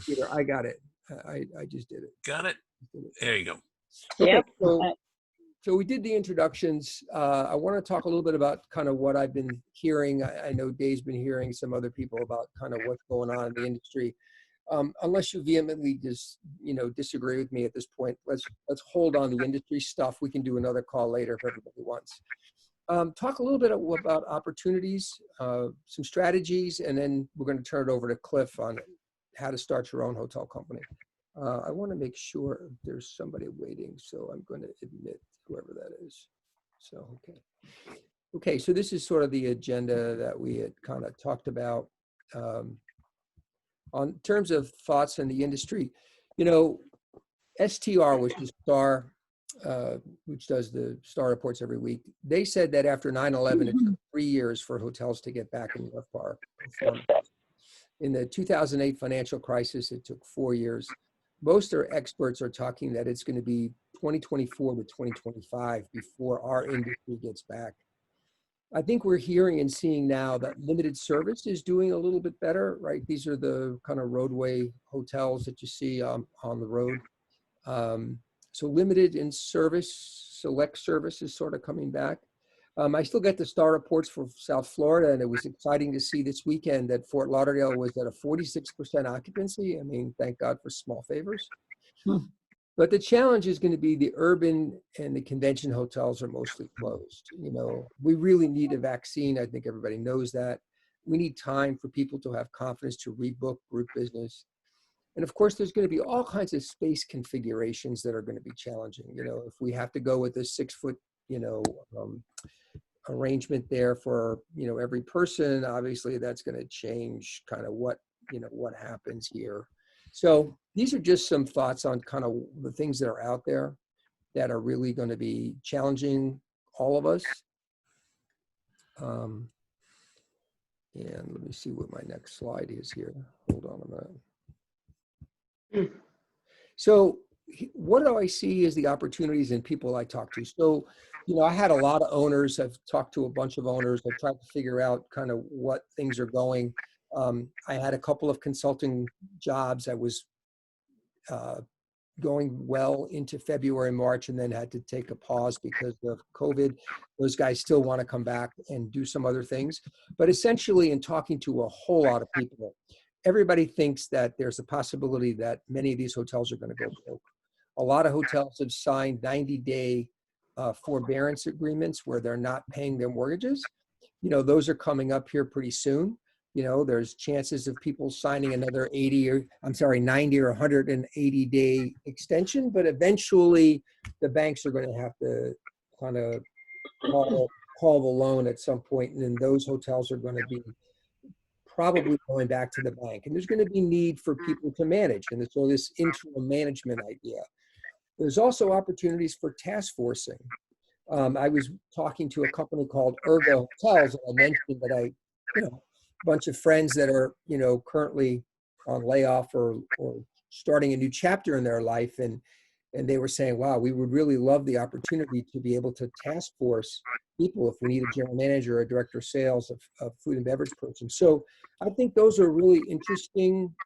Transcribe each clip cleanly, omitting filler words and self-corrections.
Peter, I got it. I just did it. Got it? There you go. Okay, Yep. so we did the introductions. I want to talk a little bit about kind of what I've been hearing. I know Dave's been hearing some other people about kind of what's going on in the industry. Unless you vehemently disagree with me at this point, let's hold on the industry stuff. We can do another call later if everybody wants. Talk a little bit about opportunities, some strategies, and then we're going to turn it over to Cliff on how to start your own hotel company. I want to make sure there's somebody waiting, so I'm going to admit whoever that is. So, okay. So this is sort of the agenda that we had kind of talked about. On terms of thoughts in the industry, STR, which is STAR, which does the STAR reports every week, they said that after 9/11, it took 3 years for hotels to get back in RevPAR performance. In the 2008 financial crisis, it took 4 years. Most experts are talking that it's going to be 2024 to 2025 before our industry gets back. I think we're hearing and seeing now that limited service is doing a little bit better, right? These are the kind of roadway hotels that you see on the road. So limited in service, select service is sort of coming back. I still get the STAR reports for South Florida, and it was exciting to see this weekend that Fort Lauderdale was at a 46% occupancy. I mean, thank God for small favors. But the challenge is going to be the urban and the convention hotels are mostly closed. We really need a vaccine. I think everybody knows that. We need time for people to have confidence to rebook group business. And of course, there's going to be all kinds of space configurations that are going to be challenging. If we have to go with a 6-foot, arrangement there for, every person, obviously that's going to change kind of what happens here. So these are just some thoughts on kind of the things that are out there that are really going to be challenging all of us. And let me see what my next slide is here. Hold on a minute. So what do I see as the opportunities in people I talk to? So, I had a lot of owners. I've talked to a bunch of owners. I've tried to figure out kind of what things are going. I had a couple of consulting jobs. I was going well into February, March, and then had to take a pause because of COVID. Those guys still want to come back and do some other things. But essentially, in talking to a whole lot of people, everybody thinks that there's a possibility that many of these hotels are going to go broke. A lot of hotels have signed 90-day forbearance agreements where they're not paying their mortgages. Those are coming up here pretty soon. There's chances of people signing another 90 or 180-day extension, but eventually the banks are going to have to kind of call the loan at some point, and then those hotels are going to be probably going back to the bank. And there's going to be need for people to manage. And so this interim management idea. There's also opportunities for task forcing. I was talking to a company called Ergo Hotels, and I mentioned that a bunch of friends that are, currently on layoff or starting a new chapter in their life. And they were saying, wow, we would really love the opportunity to be able to task force people if we need a general manager or a director of sales of food and beverage person. So I think those are really interesting,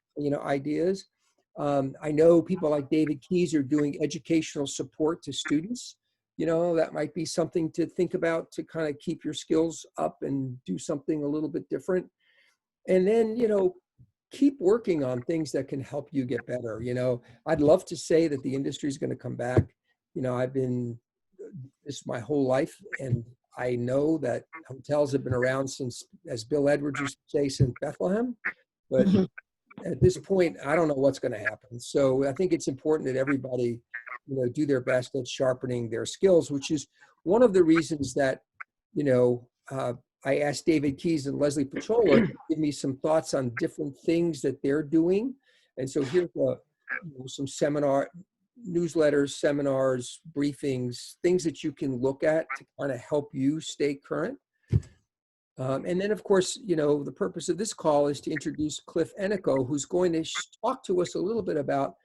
ideas. I know people like David Keys are doing educational support to students. That might be something to think about to kind of keep your skills up and do something a little bit different. And then, keep working on things that can help you get better. I'd love to say that the industry is going to come back. I've been this my whole life, and I know that hotels have been around since, as Bill Edwards used to say, since Bethlehem. But at this point, I don't know what's going to happen. So I think it's important that everybody, do their best at sharpening their skills, which is one of the reasons that, I asked David Keys and Leslie Pachola to give me some thoughts on different things that they're doing. And so here's some newsletters, seminars, briefings, things that you can look at to kind of help you stay current. And then, of course, the purpose of this call is to introduce Cliff Enico, who's going to talk to us a little bit about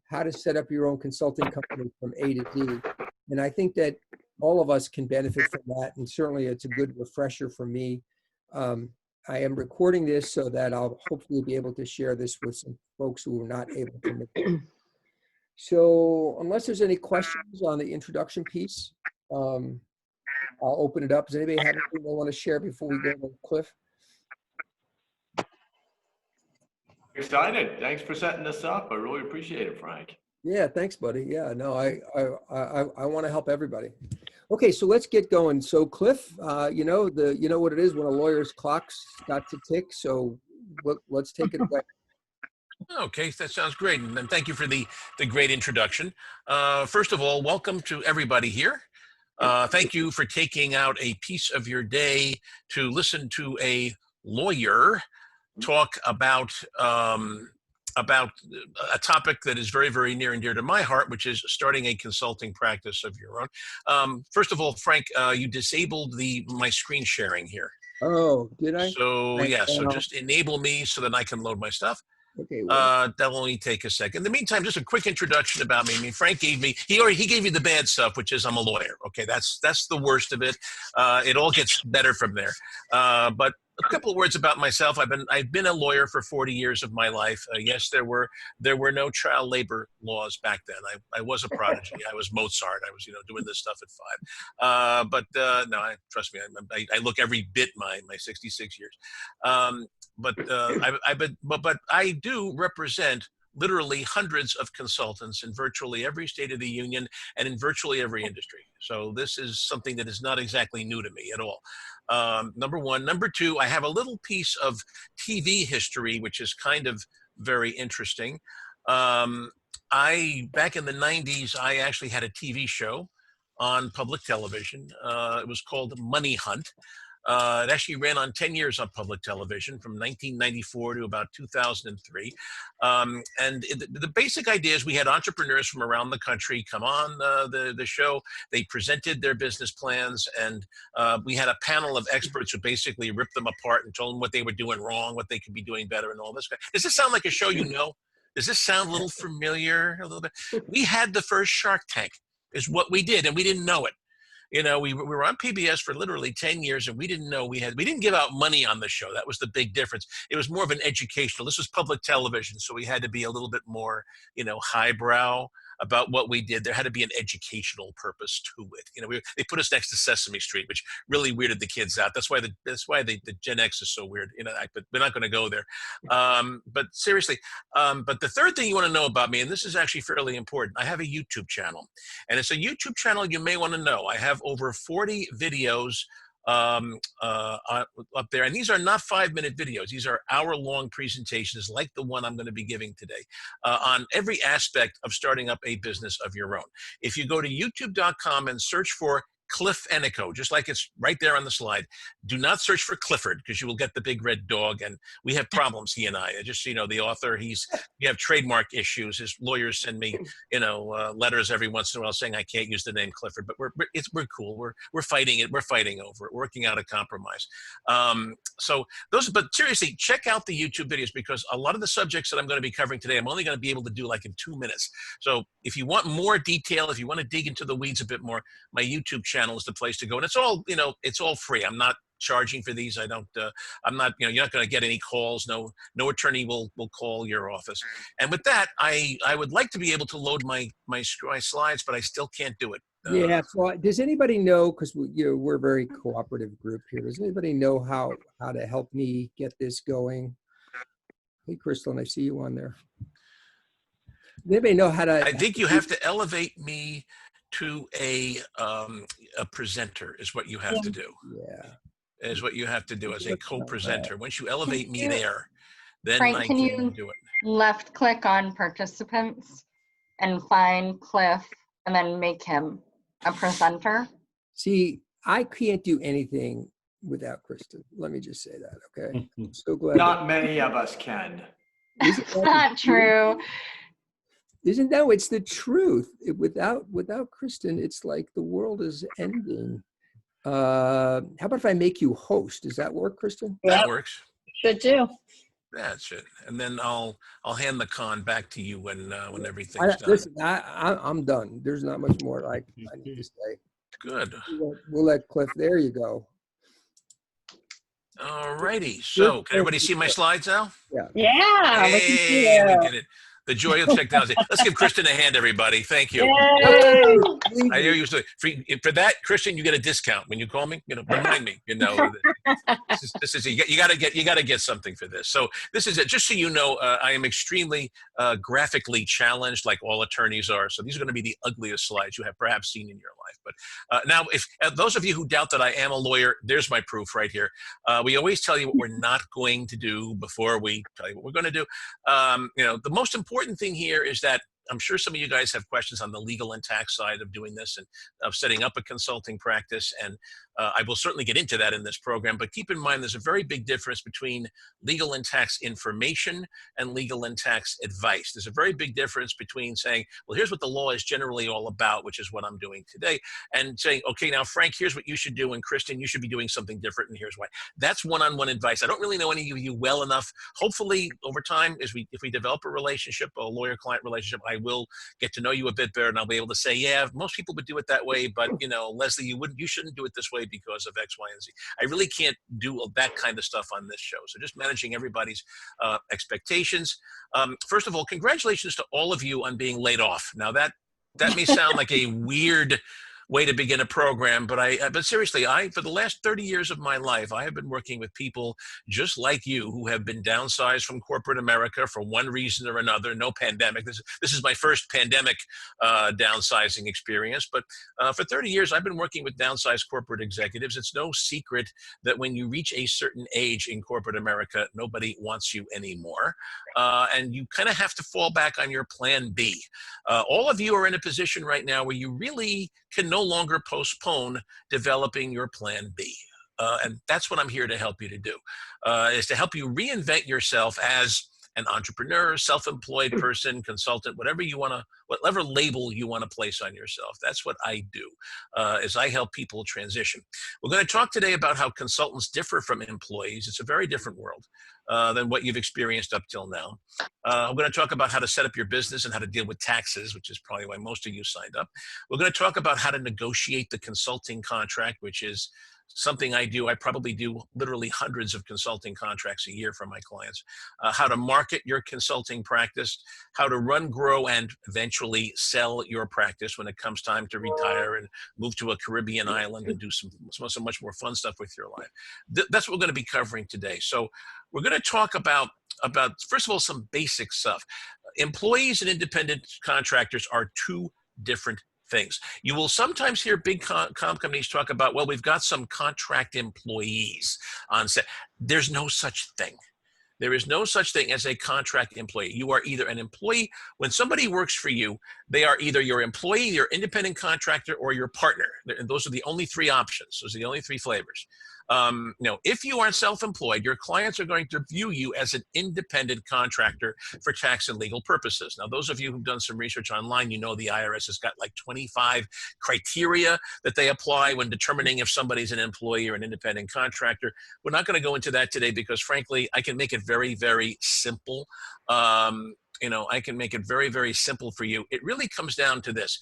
how to set up your own consulting company from A to Z. And I think that all of us can benefit from that. And certainly it's a good refresher for me. I am recording this so that I'll hopefully be able to share this with some folks who are not able to make it. So unless there's any questions on the introduction piece, I'll open it up. Does anybody have anything they want to share before we go to Cliff? Excited. Thanks for setting this up. I really appreciate it, Frank. Yeah, thanks, buddy. Yeah, no, I want to help everybody. Okay, so let's get going. So Cliff, you know what it is when a lawyer's clock's got to tick. So let's take it away. Okay, that sounds great. And thank you for the great introduction. First of all, welcome to everybody here. Thank you for taking out a piece of your day to listen to a lawyer talk about a topic that is very, very near and dear to my heart, which is starting a consulting practice of your own. First of all, Frank, you disabled my screen sharing here. Oh, did I? So yeah, so just enable me so that I can load my stuff. Okay. Well. That'll only take a second. In the meantime, just a quick introduction about me. I mean, Frank gave me, he gave you the bad stuff, which is I'm a lawyer. Okay, that's the worst of it. It all gets better from there. But a couple of words about myself. I've been a lawyer for 40 years of my life. Yes, there were no child labor laws back then. I was a prodigy. I was Mozart. I was doing this stuff at 5. But no, trust me. I look every bit my 66 years. But I do represent literally hundreds of consultants in virtually every state of the union and in virtually every industry. So this is something that is not exactly new to me at all. Number one. Number two, I have a little piece of TV history, which is kind of very interesting. Back in the 90s, I actually had a TV show on public television. It was called Money Hunt. It actually ran on 10 years on public television from 1994 to about 2003. And the basic idea is we had entrepreneurs from around the country come on the show. They presented their business plans, and we had a panel of experts who basically ripped them apart and told them what they were doing wrong, what they could be doing better, and all this. Does this sound like a show you know? Does this sound a little familiar? A little bit. We had the first Shark Tank, is what we did, and we didn't know it. We were on PBS for literally 10 years, and we didn't know we didn't give out money on the show. That was the big difference. It was more of an educational. This was public television, so we had to be a little bit more, highbrow about what we did. There had to be an educational purpose to it. They put us next to Sesame Street, which really weirded the kids out. That's why the Gen X is so weird. But we're not going to go there. But seriously, but the third thing you want to know about me, and this is actually fairly important, I have a YouTube channel, and it's a YouTube channel you may want to know. I have over 40 videos up there, and these are not 5-minute videos. These are hour-long presentations like the one I'm going to be giving today on every aspect of starting up a business of your own. If you go to youtube.com and search for Cliff Enico, just like it's right there on the slide. Do not search for Clifford, because you will get the big red dog, and we have problems, he and I. Just the author, we have trademark issues. His lawyers send me, letters every once in a while saying I can't use the name Clifford, but we're cool. We're fighting it. We're fighting over it. We're working out a compromise. But seriously, check out the YouTube videos, because a lot of the subjects that I'm going to be covering today, I'm only going to be able to do like in 2 minutes. So if you want more detail, if you want to dig into the weeds a bit more, my YouTube channel is the place to go, and it's all free. I'm not charging for these. I'm not, you're not going to get any calls. No attorney will call your office. And with that, I would like to be able to load my slides, but I still can't do it. Yeah. So does anybody know, because we're a very cooperative group here, does anybody know how to help me get this going? Hey, Crystal, I see you on there. Does anybody know how to? I think you have to elevate me to a presenter is what you have to do. Yeah. Is what you have to do as a co-presenter. Once you elevate me there, then Frank, I can do it. Left click on participants and find Cliff and then make him a presenter? See, I can't do anything without Kristen. Let me just say that, okay? I'm so glad. Not many of us can. That's not true. Isn't that? It's the truth. Without Kristen, it's like the world is ending. How about if I make you host? Does that work, Kristen? That works. Should do. That's it. And then I'll hand the con back to you when everything's done. Listen, I'm done. There's not much more I need to say. Good. We'll let Cliff. There you go. All righty. So can everybody see my slides now? Yeah. Yeah, we can see Hey, we you. did it. The joy of technology. Let's give Kristen a hand, everybody. Thank you. Yay. Believe I me, hear you. For that, Christian, you get a discount when you call me. Remind me. This is you got to get something for this. So this is it. Just so you know, I am extremely graphically challenged, like all attorneys are. So these are going to be the ugliest slides you have perhaps seen in your life. But now, if those of you who doubt that I am a lawyer, there's my proof right here. We always tell you what we're not going to do before we tell you what we're going to do. The most important thing here is that I'm sure some of you guys have questions on the legal and tax side of doing this and of setting up a consulting practice. And I will certainly get into that in this program, but keep in mind there's a very big difference between legal and tax information and legal and tax advice. There's a very big difference between saying, well, here's what the law is generally all about, which is what I'm doing today, and saying, okay, now, Frank, here's what you should do, and Kristen, you should be doing something different, and here's why. That's one-on-one advice. I don't really know any of you well enough. Hopefully, over time, if we develop a relationship, a lawyer-client relationship, I will get to know you a bit better, and I'll be able to say, yeah, most people would do it that way, but Leslie, you shouldn't do it this way because of X, Y, and Z. I really can't do that kind of stuff on this show. So just managing everybody's expectations. First of all, congratulations to all of you on being laid off. Now that may sound like a weird way to begin a program, but seriously, for the last 30 years of my life, I have been working with people just like you who have been downsized from corporate America for one reason or another. No pandemic. This is my first pandemic downsizing experience, but for 30 years, I've been working with downsized corporate executives. It's no secret that when you reach a certain age in corporate America, nobody wants you anymore, and you kind of have to fall back on your plan B. All of you are in a position right now where you really can no longer postpone developing your plan B. And that's what I'm here to help you to do, is to help you reinvent yourself as an entrepreneur, self-employed person, consultant, whatever label you want to place on yourself. That's what I do, is I help people transition. We're going to talk today about how consultants differ from employees. It's a very different world than what you've experienced up till now. I'm going to talk about how to set up your business and how to deal with taxes, which is probably why most of you signed up. We're going to talk about how to negotiate the consulting contract, which is something I do. I probably do literally hundreds of consulting contracts a year for my clients. How to market your consulting practice, how to run, grow, and eventually sell your practice when it comes time to retire and move to a Caribbean island and do some much more fun stuff with your life. That's what we're going to be covering today. So we're going to talk about first of all, some basic stuff. Employees and independent contractors are two different things. You will sometimes hear big comp companies talk about, well, we've got some contract employees on set. There's no such thing. There is no such thing as a contract employee. You are either an employee. When somebody works for you, they are either your employee, your independent contractor, or your partner. And those are the only three options. Those are the only three flavors. If you are self-employed, your clients are going to view you as an independent contractor for tax and legal purposes. Now, those of you who've done some research online, you know the IRS has got like 25 criteria that they apply when determining if somebody's an employee or an independent contractor. We're not going to go into that today because, frankly, I can make it very, very simple. I can make it very, very simple for you. It really comes down to this.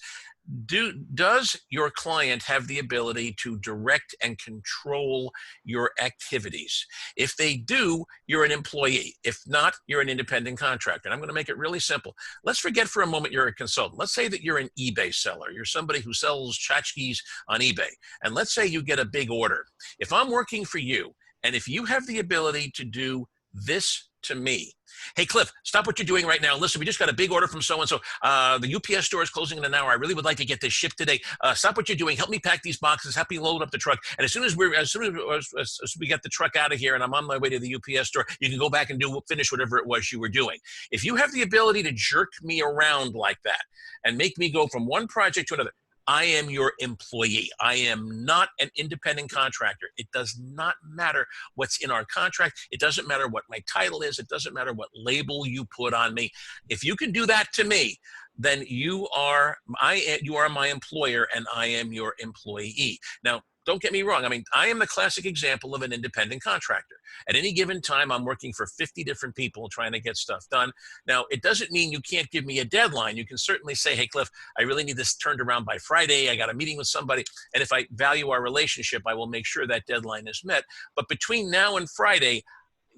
Does your client have the ability to direct and control your activities? If they do, you're an employee. If not, you're an independent contractor. And I'm going to make it really simple. Let's forget for a moment you're a consultant. Let's say that you're an eBay seller. You're somebody who sells tchotchkes on eBay. And let's say you get a big order. If I'm working for you, and if you have the ability to do this to me, hey, Cliff, stop what you're doing right now. Listen, we just got a big order from so-and-so. The UPS store is closing in an hour. I really would like to get this shipped today. Stop what you're doing. Help me pack these boxes. Help me load up the truck. And as soon as we get the truck out of here and I'm on my way to the UPS store, you can go back and finish whatever it was you were doing. If you have the ability to jerk me around like that and make me go from one project to another, I am your employee. I am not an independent contractor. It does not matter what's in our contract. It doesn't matter what my title is. It doesn't matter what label you put on me. If you can do that to me, then you are my employer and I am your employee. Now, don't get me wrong. I mean, I am the classic example of an independent contractor. At any given time, I'm working for 50 different people trying to get stuff done. Now, it doesn't mean you can't give me a deadline. You can certainly say, hey, Cliff, I really need this turned around by Friday. I got a meeting with somebody. And if I value our relationship, I will make sure that deadline is met. But between now and Friday,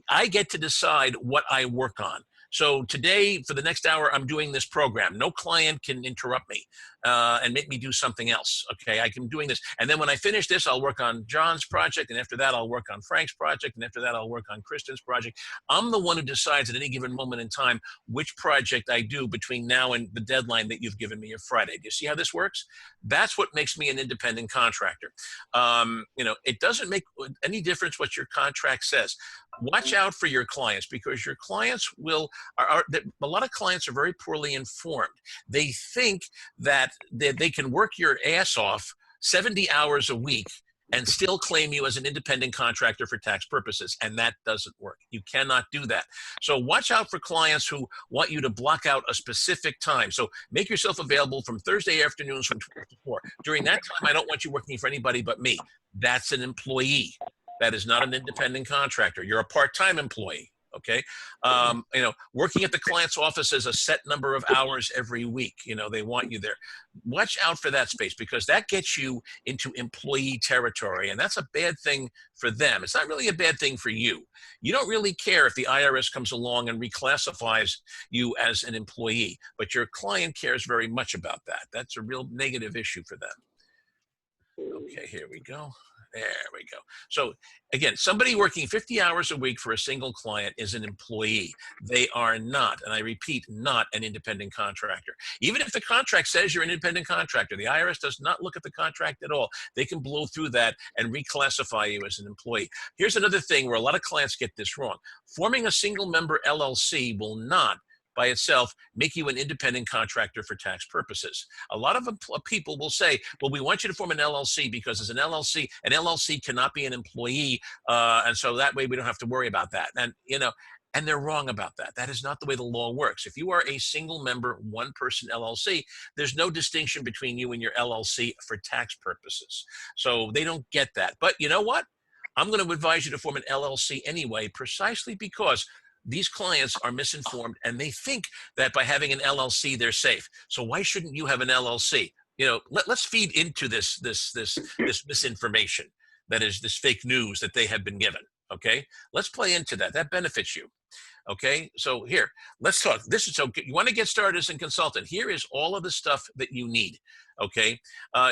I get to decide what I work on. So today, for the next hour, I'm doing this program. No client can interrupt me and make me do something else. Okay, I'm doing this. And then when I finish this, I'll work on John's project. And after that, I'll work on Frank's project. And after that, I'll work on Kristen's project. I'm the one who decides at any given moment in time which project I do between now and the deadline that you've given me of Friday. Do you see how this works? That's what makes me an independent contractor. It doesn't make any difference what your contract says. Watch out for your clients, because your clients a lot of clients are very poorly informed. They think that they can work your ass off 70 hours a week and still claim you as an independent contractor for tax purposes. And that doesn't work. You cannot do that. So watch out for clients who want you to block out a specific time. So make yourself available from Thursday afternoons from 12 to 4. During that time, I don't want you working for anybody but me. That's an employee. That is not an independent contractor. You're a part-time employee. Okay. Working at the client's office is a set number of hours every week. They want you there. Watch out for that space, because that gets you into employee territory. And that's a bad thing for them. It's not really a bad thing for you. You don't really care if the IRS comes along and reclassifies you as an employee, but your client cares very much about that. That's a real negative issue for them. Okay, here we go. There we go. So again, somebody working 50 hours a week for a single client is an employee. They are not, and I repeat, not an independent contractor. Even if the contract says you're an independent contractor, the IRS does not look at the contract at all. They can blow through that and reclassify you as an employee. Here's another thing where a lot of clients get this wrong. Forming a single member LLC will not by itself make you an independent contractor for tax purposes. A lot of people will say, well, we want you to form an LLC because as an LLC cannot be an employee. And so that way we don't have to worry about that. And they're wrong about that. That is not the way the law works. If you are a single member, one person LLC, there's no distinction between you and your LLC for tax purposes. So they don't get that. But you know what? I'm going to advise you to form an LLC anyway, precisely because these clients are misinformed and they think that by having an LLC, they're safe. So why shouldn't you have an LLC? Let's feed into this misinformation, that is this fake news that they have been given. Okay, let's play into that. That benefits you. Okay, so here, let's talk. So you want to get started as a consultant. Here is all of the stuff that you need. Okay,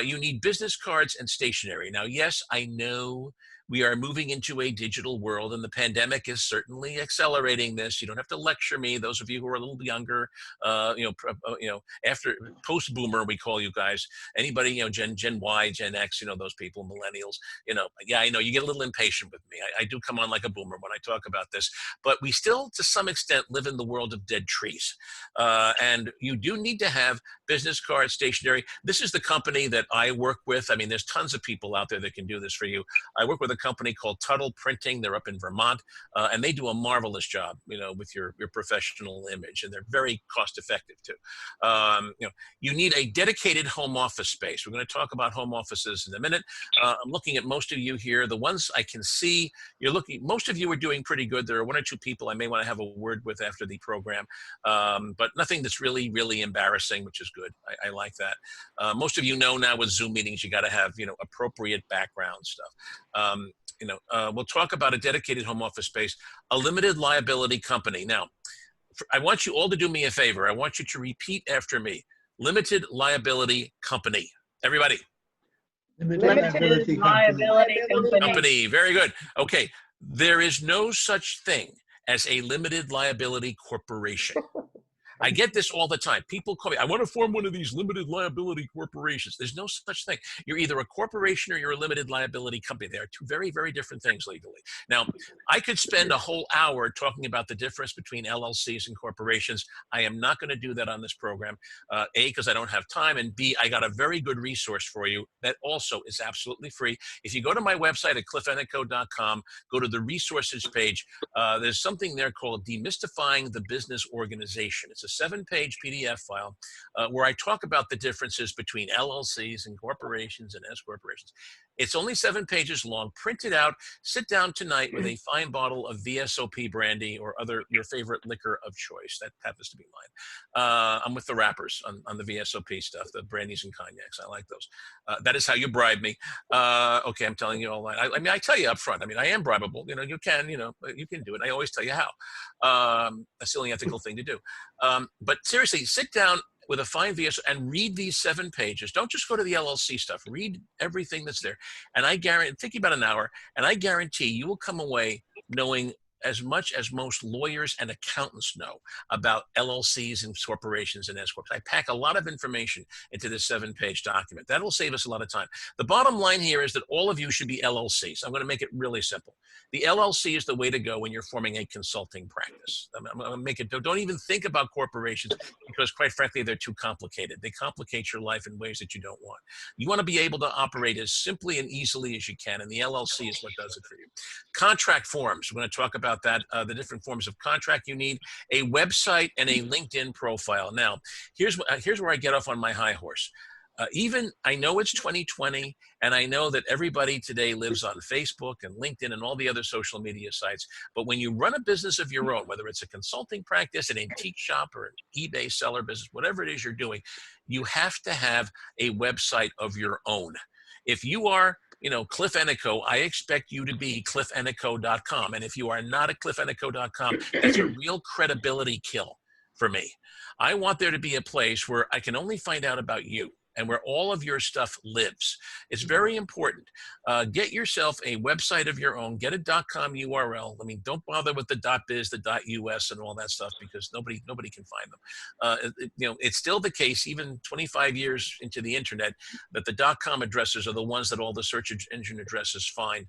you need business cards and stationery. Now, yes, I know we are moving into a digital world, and the pandemic is certainly accelerating this. You don't have to lecture me. Those of you who are a little younger, after post-boomer, we call you guys. Anybody, Gen Y, Gen X, those people, millennials. Yeah, I know you get a little impatient with me. I do come on like a boomer when I talk about this, but we still, to some extent, live in the world of dead trees, and you do need to have business cards, stationery. This is the company that I work with. I mean, there's tons of people out there that can do this for you. I work with a company called Tuttle Printing. They're up in Vermont, and they do a marvelous job, with your professional image, and they're very cost effective too. You need a dedicated home office space. We're going to talk about home offices in a minute. I'm looking at most of you here. The ones I can see, most of you are doing pretty good. There are one or two people I may want to have a word with after the program, but nothing that's really, really embarrassing, which is good. I like that. Most of you know now with Zoom meetings, you got to have, appropriate background stuff. We'll talk about a dedicated home office space, a limited liability company. Now, I want you all to do me a favor. I want you to repeat after me. Limited liability company. Everybody. Limited liability Company. Very good. Okay. There is no such thing as a limited liability corporation. I get this all the time. People call me, I want to form one of these limited liability corporations. There's no such thing. You're either a corporation or you're a limited liability company. They are two very, very different things legally. Now, I could spend a whole hour talking about the difference between LLCs and corporations. I am not going to do that on this program. A, because I don't have time, and B, I got a very good resource for you that also is absolutely free. If you go to my website at cliffenico.com, go to the resources page, there's something there called Demystifying the Business Organization. It's a 7-page PDF file where I talk about the differences between LLCs and corporations and S corporations. It's only 7 pages long. Print it out. Sit down tonight with a fine bottle of VSOP brandy or your favorite liquor of choice. That happens to be mine. I'm with the rappers on the VSOP stuff, the brandies and cognacs. I like those. That is how you bribe me. Okay, I'm telling you all that. I mean, I tell you up front. I mean, I am bribable. You can do it. I always tell you how. That's the only ethical thing to do. But seriously, sit down with a fine VS and read these 7 pages. Don't just go to the LLC stuff. Read everything that's there. And I guarantee, take you about an hour, and I guarantee you will come away knowing as much as most lawyers and accountants know about LLCs and corporations and S-corps. I pack a lot of information into this 7-page document. That will save us a lot of time. The bottom line here is that all of you should be LLCs. I'm going to make it really simple. The LLC is the way to go when you're forming a consulting practice. I'm going to make it, don't even think about corporations because quite frankly, they're too complicated. They complicate your life in ways that you don't want. You want to be able to operate as simply and easily as you can, and the LLC is what does it for you. Contract forms, we're going to talk about that, the different forms of contract you need, a website and a LinkedIn profile. Now, here's where I get off on my high horse. I know it's 2020, and I know that everybody today lives on Facebook and LinkedIn and all the other social media sites. But when you run a business of your own, whether it's a consulting practice, an antique shop, or an eBay seller business, whatever it is you're doing, you have to have a website of your own. If you are, Cliff Enico, I expect you to be cliffenico.com. And if you are not at cliffenico.com, that's a real credibility kill for me. I want there to be a place where I can only find out about you and where all of your stuff lives. It's very important. Get yourself a website of your own. Get a .com URL. I mean, don't bother with the .biz, the .us, and all that stuff because nobody can find them. It's still the case, even 25 years into the internet, that the .com addresses are the ones that all the search engine addresses find.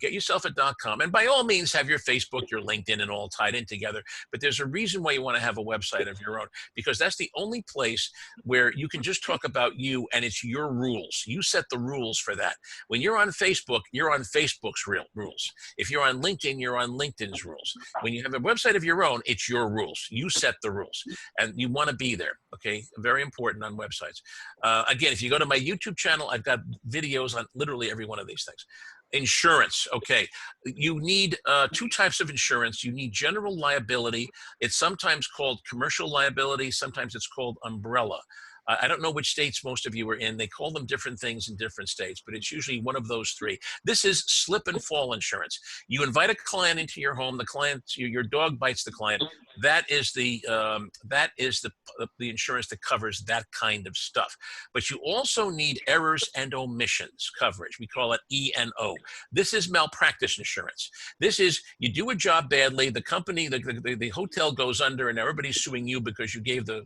Get yourself a .com, and by all means, have your Facebook, your LinkedIn, and all tied in together. But there's a reason why you want to have a website of your own, because that's the only place where you can just talk about you and it's your rules. You set the rules for that. When you're on Facebook, you're on Facebook's rules. If you're on LinkedIn, you're on LinkedIn's rules. When you have a website of your own, it's your rules. You set the rules and you want to be there. Okay. Very important on websites. Again, if you go to my YouTube channel, I've got videos on literally every one of these things. Insurance. Okay. You need 2 types of insurance. You need general liability. It's sometimes called commercial liability. Sometimes it's called umbrella. I don't know which states most of you are in. They call them different things in different states, but it's usually one of those 3. This is slip and fall insurance. You invite a client into your home. The client, your dog bites the client. That is the insurance that covers that kind of stuff. But you also need errors and omissions coverage. We call it E&O. This is malpractice insurance. This is you do a job badly, the company, the hotel goes under, and everybody's suing you because you gave the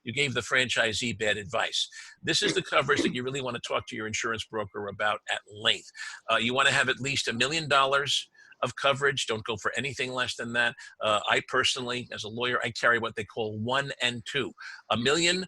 franchisee bad advice. This is the coverage that you really want to talk to your insurance broker about at length. You want to have at least $1 million of coverage. Don't go for anything less than that. I personally, as a lawyer, I carry what they call 1 and 2. $1 million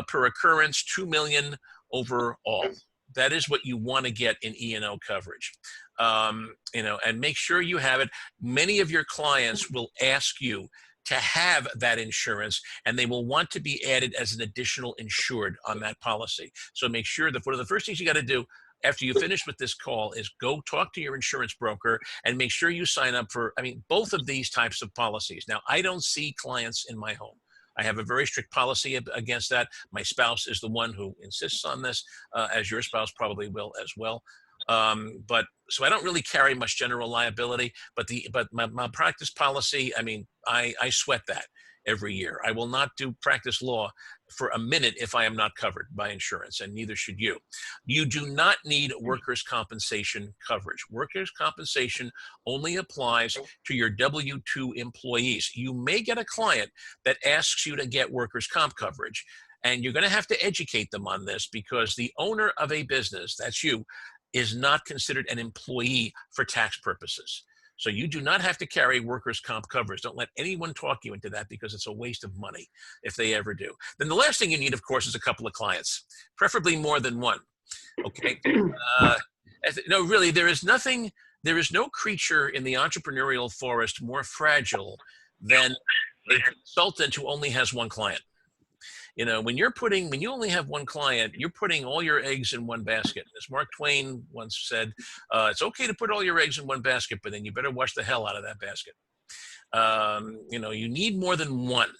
per occurrence, $2 million overall. That is what you want to get in E&O coverage. And make sure you have it. Many of your clients will ask you to have that insurance, and they will want to be added as an additional insured on that policy. So make sure that one of the first things you got to do after you finish with this call is go talk to your insurance broker and make sure you sign up for, both of these types of policies. Now, I don't see clients in my home. I have a very strict policy against that. My spouse is the one who insists on this, as your spouse probably will as well. So I don't really carry much general liability, but my practice policy, I sweat that every year. I will not do practice law for a minute if I am not covered by insurance, and neither should you. You do not need workers' compensation coverage. Workers' compensation only applies to your W-2 employees. You may get a client that asks you to get workers' comp coverage, and you're going to have to educate them on this because the owner of a business, that's you, is not considered an employee for tax purposes. So you do not have to carry workers' comp coverage. Don't let anyone talk you into that because it's a waste of money if they ever do. Then the last thing you need, of course, is a couple of clients, preferably more than one. Okay. No, really, there is no creature in the entrepreneurial forest more fragile than a consultant who only has one client. You know, when you only have one client, you're putting all your eggs in one basket. As Mark Twain once said, it's okay to put all your eggs in one basket, but then you better wash the hell out of that basket. You know, you need more than one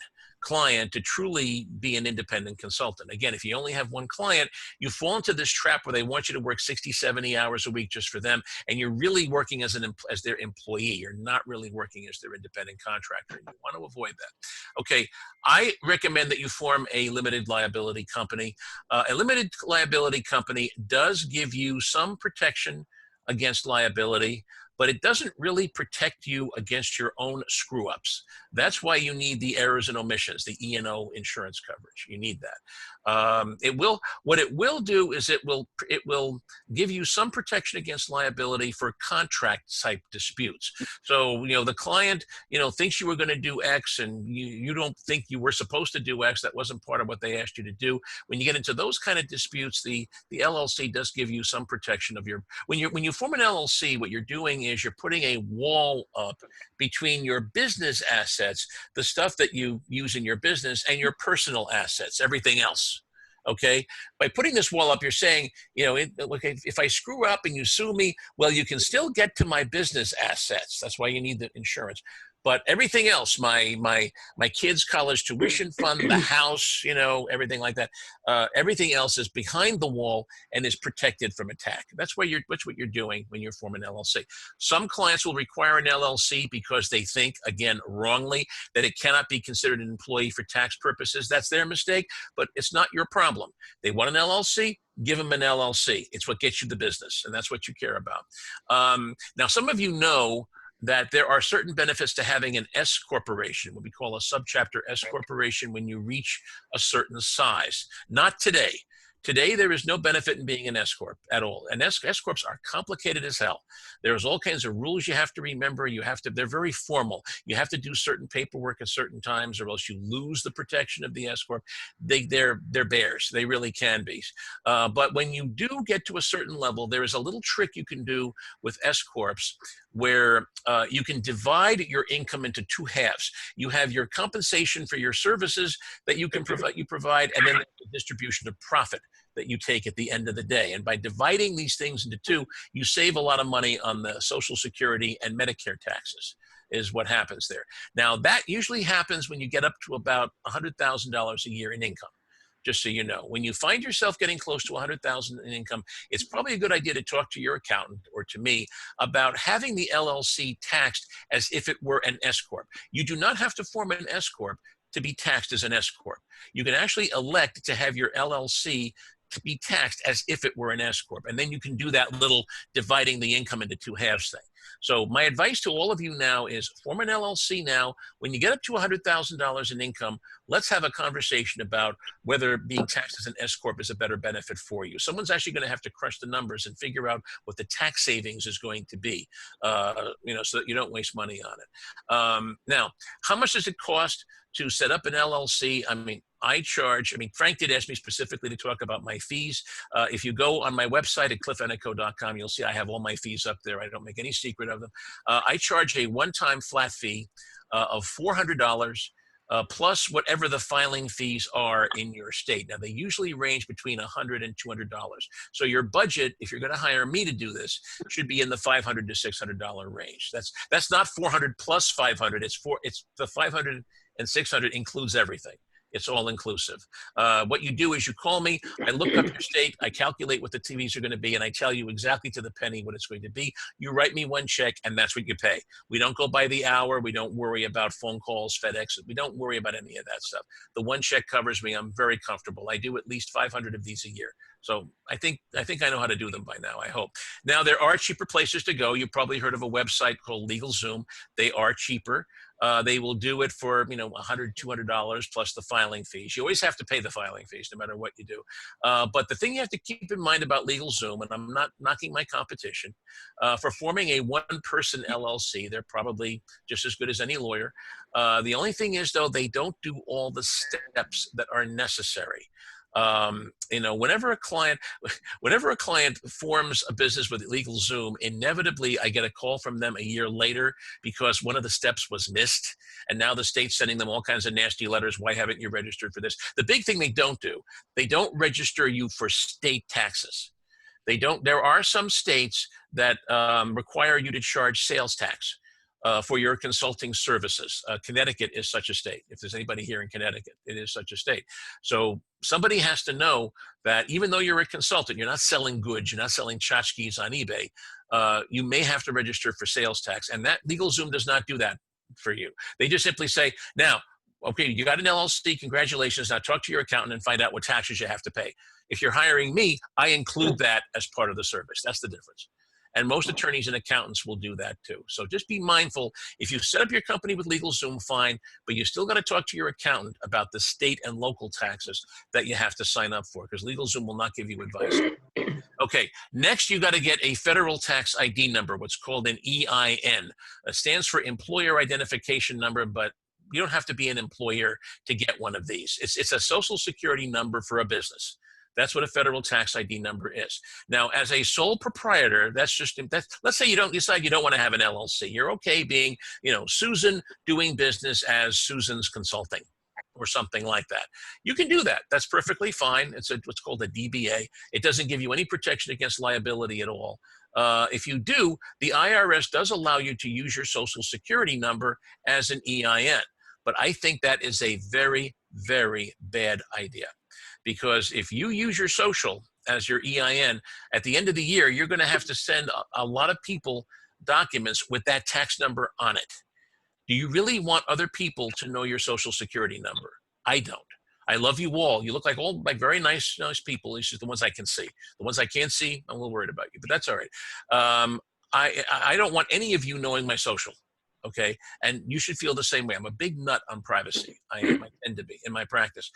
client to truly be an independent consultant. Again, if you only have one client, you fall into this trap where they want you to work 60, 70 hours a week just for them, and you're really working as their employee. You're not really working as their independent contractor, and you want to avoid that. Okay, I recommend that you form a limited liability company. A limited liability company does give you some protection against liability, but it doesn't really protect you against your own screw-ups. That's why you need the errors and omissions, the E&O insurance coverage. You need that. What it will do is it will give you some protection against liability for contract type disputes. So, you know, the client, you know, thinks you were going to do X and you don't think you were supposed to do X. That wasn't part of what they asked you to do. When you get into those kind of disputes, the LLC does give you some protection of your, when you form an LLC, what you're doing is you're putting a wall up between your business assets, the stuff that you use in your business, and your personal assets, everything else. Okay, by putting this wall up, you're saying, you know, okay, if I screw up and you sue me, well, you can still get to my business assets. That's why you need the insurance. But everything else, my kids' college tuition fund, the house, you know, everything like that, everything else is behind the wall and is protected from attack. That's what you're doing when you're forming an LLC. Some clients will require an LLC because they think, again, wrongly, that it cannot be considered an employee for tax purposes. That's their mistake, but it's not your problem. They want an LLC. Give them an LLC. It's what gets you the business, and that's what you care about. Now, some of you know that there are certain benefits to having an S corporation, what we call a subchapter S corporation, when you reach a certain size. Not today. Today, there is no benefit in being an S corp at all. And S corps are complicated as hell. There's all kinds of rules you have to remember. They're very formal. You have to do certain paperwork at certain times, or else you lose the protection of the S corp. They're bears. They really can be. But when you do get to a certain level, there is a little trick you can do with S corps where you can divide your income into two halves. You have your compensation for your services that you can provide, and then the distribution of profit that you take at the end of the day. And by dividing these things into two, you save a lot of money on the Social Security and Medicare taxes, is what happens there. Now, that usually happens when you get up to about $100,000 a year in income. Just so you know, when you find yourself getting close to $100,000 in income, it's probably a good idea to talk to your accountant or to me about having the LLC taxed as if it were an S corp. You do not have to form an S corp to be taxed as an S corp. You can actually elect to have your LLC to be taxed as if it were an S corp, and then you can do that little dividing the income into two halves thing. So my advice to all of you now is form an LLC now. When you get up to $100,000 in income, let's have a conversation about whether being taxed as an S corp is a better benefit for you. Someone's actually going to have to crush the numbers and figure out what the tax savings is going to be, you know, so that you don't waste money on it. Now, how much does it cost to set up an LLC? I mean, Frank did ask me specifically to talk about my fees. If you go on my website at cliffeneco.com, you'll see I have all my fees up there. I don't make any secret of them. I charge a one-time flat fee of $400 plus whatever the filing fees are in your state. Now, they usually range between $100 and $200. So your budget, if you're going to hire me to do this, should be in the $500 to $600 range. That's not 400 plus 500. It's the 500 and 600 includes everything. It's all inclusive. What you do is you call me, I look up your state, I calculate what the TVs are going to be, and I tell you exactly to the penny what it's going to be. You write me one check, and that's what you pay. We don't go by the hour. We don't worry about phone calls, FedEx. We don't worry about any of that stuff. The one check covers me. I'm very comfortable. I do at least 500 of these a year. So I think I know how to do them by now, I hope. Now, there are cheaper places to go. You've probably heard of a website called LegalZoom. They are cheaper. They will do it for, you know, $100, $200 plus the filing fees. You always have to pay the filing fees no matter what you do. But the thing you have to keep in mind about LegalZoom, and I'm not knocking my competition, for forming a one-person LLC, they're probably just as good as any lawyer. The only thing is, though, they don't do all the steps that are necessary. You know, whenever a client forms a business with LegalZoom, inevitably I get a call from them a year later because one of the steps was missed. And now the state's sending them all kinds of nasty letters. Why haven't you registered for this? The big thing they don't register you for state taxes. There are some states that require you to charge sales tax for your consulting services. Connecticut is such a state. If there's anybody here in Connecticut, it is such a state. So somebody has to know that even though you're a consultant, you're not selling goods, you're not selling tchotchkes on eBay, you may have to register for sales tax. And that LegalZoom does not do that for you. They just simply say, now, okay, you got an LLC, congratulations. Now talk to your accountant and find out what taxes you have to pay. If you're hiring me, I include that as part of the service. That's the difference. And most attorneys and accountants will do that too. So just be mindful. If you set up your company with LegalZoom, fine, but you still got to talk to your accountant about the state and local taxes that you have to sign up for, because LegalZoom will not give you advice. Okay, next you got to get a federal tax ID number, what's called an EIN. It stands for Employer Identification Number, but you don't have to be an employer to get one of these. It's a social security number for a business. That's what a federal tax ID number is. Now, as a sole proprietor, let's say you decide you don't want to have an LLC. You're okay being, Susan doing business as Susan's Consulting or something like that. You can do that. That's perfectly fine. It's what's called a DBA. It doesn't give you any protection against liability at all. If you do, the IRS does allow you to use your social security number as an EIN. But I think that is a very, very bad idea. Because if you use your social as your EIN, at the end of the year, you're going to have to send a lot of people documents with that tax number on it. Do you really want other people to know your social security number? I don't. I love you all. You look like all like very nice people. It's just the ones I can see. The ones I can't see, I'm a little worried about you, but that's all right. I don't want any of you knowing my social. Okay, and you should feel the same way. I'm a big nut on privacy. I tend to be in my practice.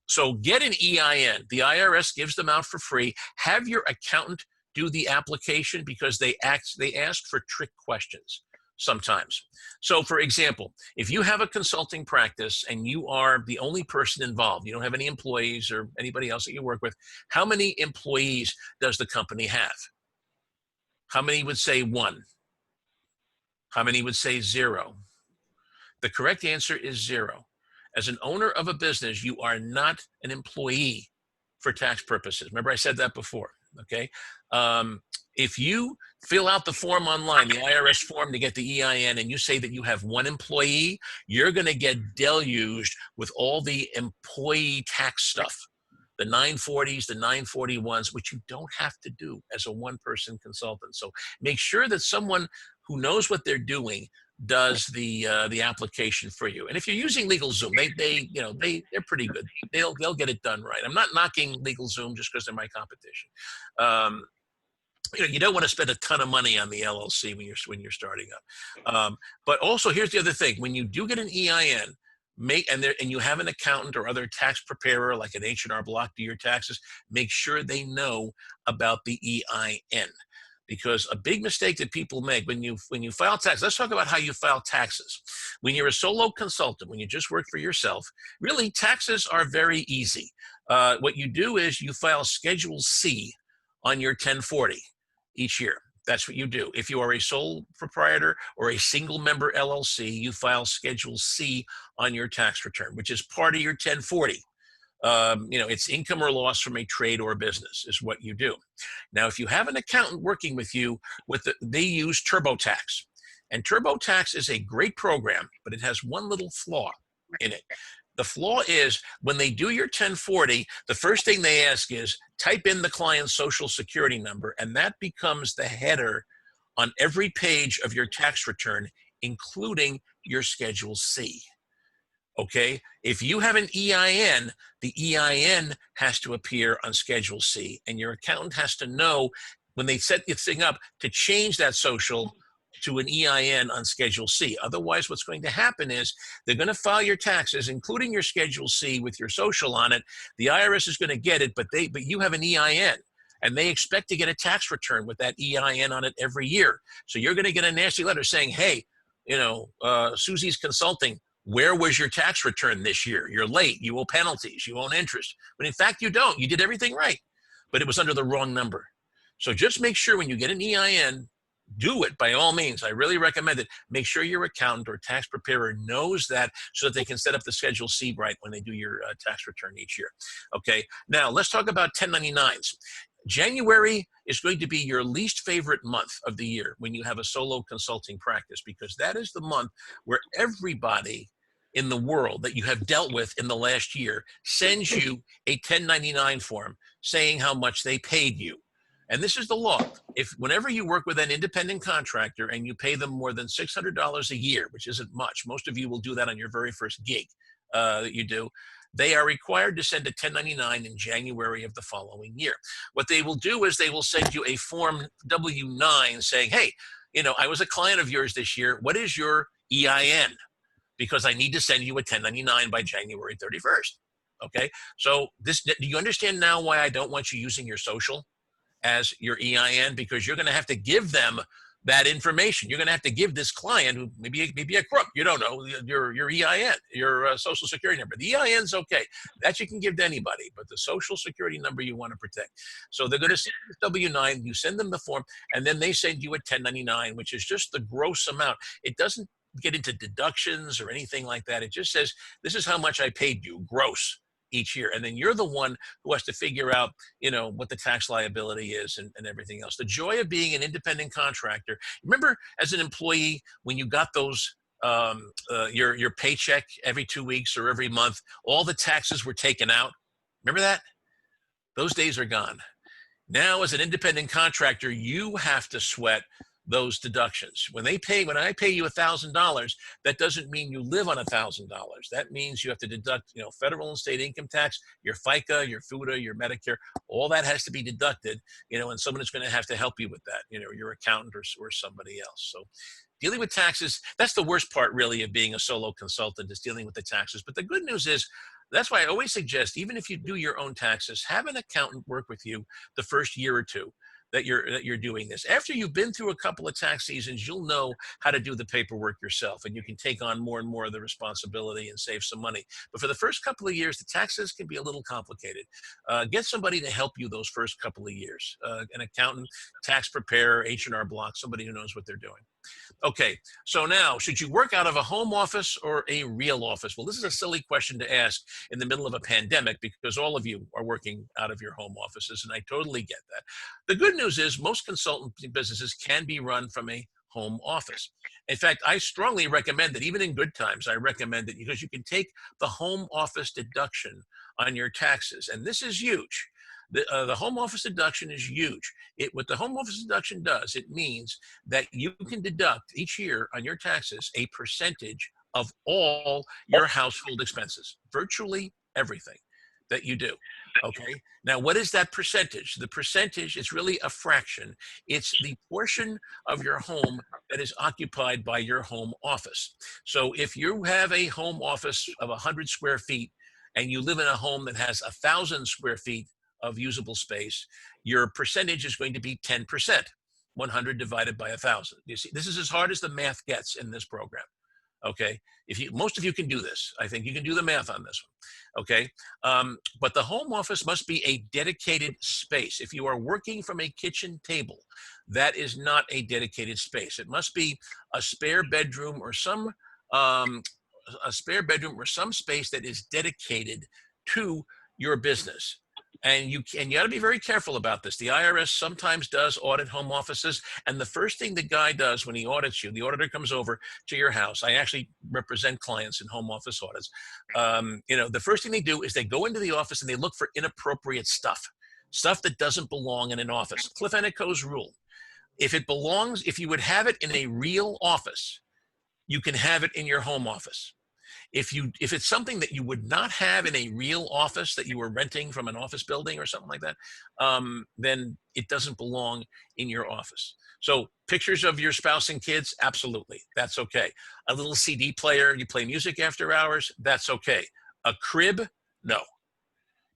So get an EIN. The IRS gives them out for free. Have your accountant do the application because they ask for trick questions sometimes. So for example, if you have a consulting practice and you are the only person involved, you don't have any employees or anybody else that you work with, how many employees does the company have? How many would say 1? How many would say 0? The correct answer is 0. As an owner of a business, you are not an employee for tax purposes. Remember, I said that before, okay? If you fill out the form online, the IRS form to get the EIN, and you say that you have 1 employee, you're going to get deluged with all the employee tax stuff, the 940s, the 941s, which you don't have to do as a one-person consultant. So make sure that someone who knows what they're doing does the application for you. And if you're using LegalZoom, they're pretty good. They'll get it done right. I'm not knocking LegalZoom just because they're my competition. You don't want to spend a ton of money on the LLC when you're starting up. But also, here's the other thing: when you do get an EIN, and you have an accountant or other tax preparer like an H&R Block do your taxes, make sure they know about the EIN. Because a big mistake that people make when you file taxes, let's talk about how you file taxes. When you're a solo consultant, when you just work for yourself, really taxes are very easy. What you do is you file Schedule C on your 1040 each year. That's what you do. If you are a sole proprietor or a single member LLC, you file Schedule C on your tax return, which is part of your 1040. It's income or loss from a trade or business is what you do. Now, if you have an accountant working with you, they use TurboTax. And TurboTax is a great program, but it has one little flaw in it. The flaw is when they do your 1040, the first thing they ask is type in the client's social security number, and that becomes the header on every page of your tax return, including your Schedule C. Okay, if you have an EIN, the EIN has to appear on Schedule C, and your accountant has to know when they set this thing up to change that social to an EIN on Schedule C. Otherwise, what's going to happen is they're going to file your taxes, including your Schedule C with your social on it. The IRS is going to get it, but you have an EIN, and they expect to get a tax return with that EIN on it every year. So you're going to get a nasty letter saying, hey, Susie's Consulting Where was your tax return this year? You're late, you owe penalties, you owe interest. But in fact, you don't. You did everything right, but it was under the wrong number. So just make sure when you get an EIN, do it by all means. I really recommend it. Make sure your accountant or tax preparer knows that so that they can set up the Schedule C right when they do your tax return each year. Okay, now let's talk about 1099s. January is going to be your least favorite month of the year when you have a solo consulting practice, because that is the month where everybody in the world that you have dealt with in the last year sends you a 1099 form saying how much they paid you. And this is the law. Whenever you work with an independent contractor and you pay them more than $600 a year, which isn't much, most of you will do that on your very first gig that you do, they are required to send a 1099 in January of the following year. What they will do is they will send you a Form W-9 saying, hey, I was a client of yours this year. What is your EIN? Because I need to send you a 1099 by January 31st. Okay, so do you understand now why I don't want you using your social as your EIN? Because you're going to have to give them that information. You're going to have to give this client, who maybe a crook, you don't know, your EIN, your social security number. The EIN's okay. That you can give to anybody, but the social security number you want to protect. So they're going to send you W-9, you send them the form, and then they send you a 1099, which is just the gross amount. It doesn't get into deductions or anything like that. It just says, this is how much I paid you, gross, each year. And then you're the one who has to figure out, what the tax liability is and everything else. The joy of being an independent contractor. Remember, as an employee, when you got those, your paycheck every 2 weeks or every month, all the taxes were taken out. Remember that? Those days are gone. Now, as an independent contractor, you have to sweat those deductions. When I pay you $1,000, that doesn't mean you live on $1,000. That means you have to deduct, federal and state income tax, your FICA, your FUTA, your Medicare, all that has to be deducted, and someone is going to have to help you with that, your accountant or somebody else. So dealing with taxes, that's the worst part really of being a solo consultant, is dealing with the taxes. But the good news is, that's why I always suggest, even if you do your own taxes, have an accountant work with you the first year or two that you're doing this. After you've been through a couple of tax seasons, you'll know how to do the paperwork yourself, and you can take on more and more of the responsibility and save some money. But for the first couple of years, the taxes can be a little complicated. Get somebody to help you those first couple of years, an accountant, tax preparer, H&R Block, somebody who knows what they're doing. Okay, so now, should you work out of a home office or a real office? Well, this is a silly question to ask in the middle of a pandemic, because all of you are working out of your home offices, and I totally get that. The good news is most consulting businesses can be run from a home office. In fact, I strongly recommend that. Even in good times, I recommend it, because you can take the home office deduction on your taxes, and this is huge. The home office deduction is huge. What the home office deduction does, it means that you can deduct each year on your taxes a percentage of all your household expenses, virtually everything that you do. Okay. Now, what is that percentage? The percentage is really a fraction. It's the portion of your home that is occupied by your home office. So if you have a home office of 100 square feet and you live in a home that has 1,000 square feet of usable space, your percentage is going to be 10%, 100 divided by 1,000. You see, this is as hard as the math gets in this program. Okay, most of you can do this. I think you can do the math on this one. Okay, but the home office must be a dedicated space. If you are working from a kitchen table, that is not a dedicated space. It must be a spare bedroom or some space that is dedicated to your business. And you got to be very careful about this. The IRS sometimes does audit home offices, and the first thing the guy does when he audits you, the auditor comes over to your house. I actually represent clients in home office audits. The first thing they do is they go into the office and they look for inappropriate stuff that doesn't belong in an office. Cliff Anico's rule: if you would have it in a real office, you can have it in your home office. If it's something that you would not have in a real office that you were renting from an office building or something like that, then it doesn't belong in your office. So pictures of your spouse and kids, absolutely, that's okay. A little CD player, you play music after hours, that's okay. A crib, no.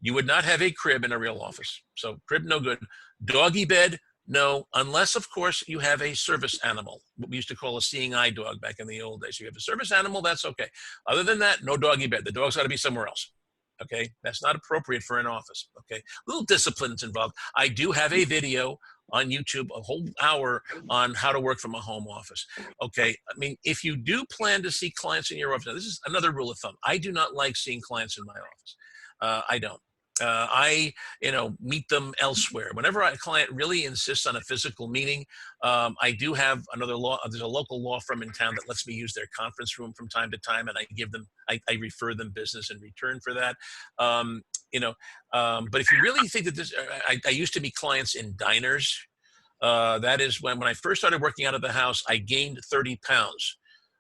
You would not have a crib in a real office. So crib, no good. Doggy bed, No, unless of course you have a service animal, what we used to call a seeing eye dog back in the old days. If you have a service animal, that's okay. Other than that, no doggy bed. The dog's got to be somewhere else. Okay, that's not appropriate for an office. Okay, little disciplines involved. I do have a video on YouTube, a whole hour on how to work from a home office. Okay, I mean, if you do plan to see clients in your office, now this is another rule of thumb. I do not like seeing clients in my office. I don't. I, meet them elsewhere. Whenever a client really insists on a physical meeting, I do have there's a local law firm in town that lets me use their conference room from time to time, and I refer them business in return for that. But if you really think that this, I used to meet clients in diners. That is when I first started working out of the house, I gained 30 pounds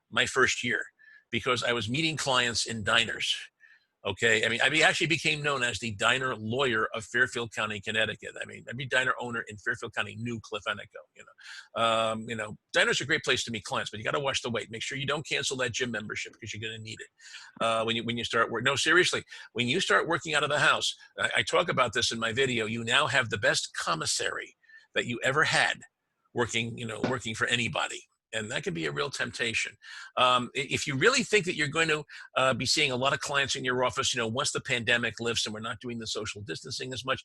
my first year because I was meeting clients in diners. Okay, I mean, I actually became known as the diner lawyer of Fairfield County, Connecticut. I mean, every diner owner in Fairfield County knew Cliff Enico. Diners are a great place to meet clients, but you got to watch the weight. Make sure you don't cancel that gym membership because you're going to need it when you start work. No, seriously, when you start working out of the house, I talk about this in my video. You now have the best commissary that you ever had working for anybody. And that can be a real temptation. If you really think that you're going to be seeing a lot of clients in your office, once the pandemic lifts and we're not doing the social distancing as much,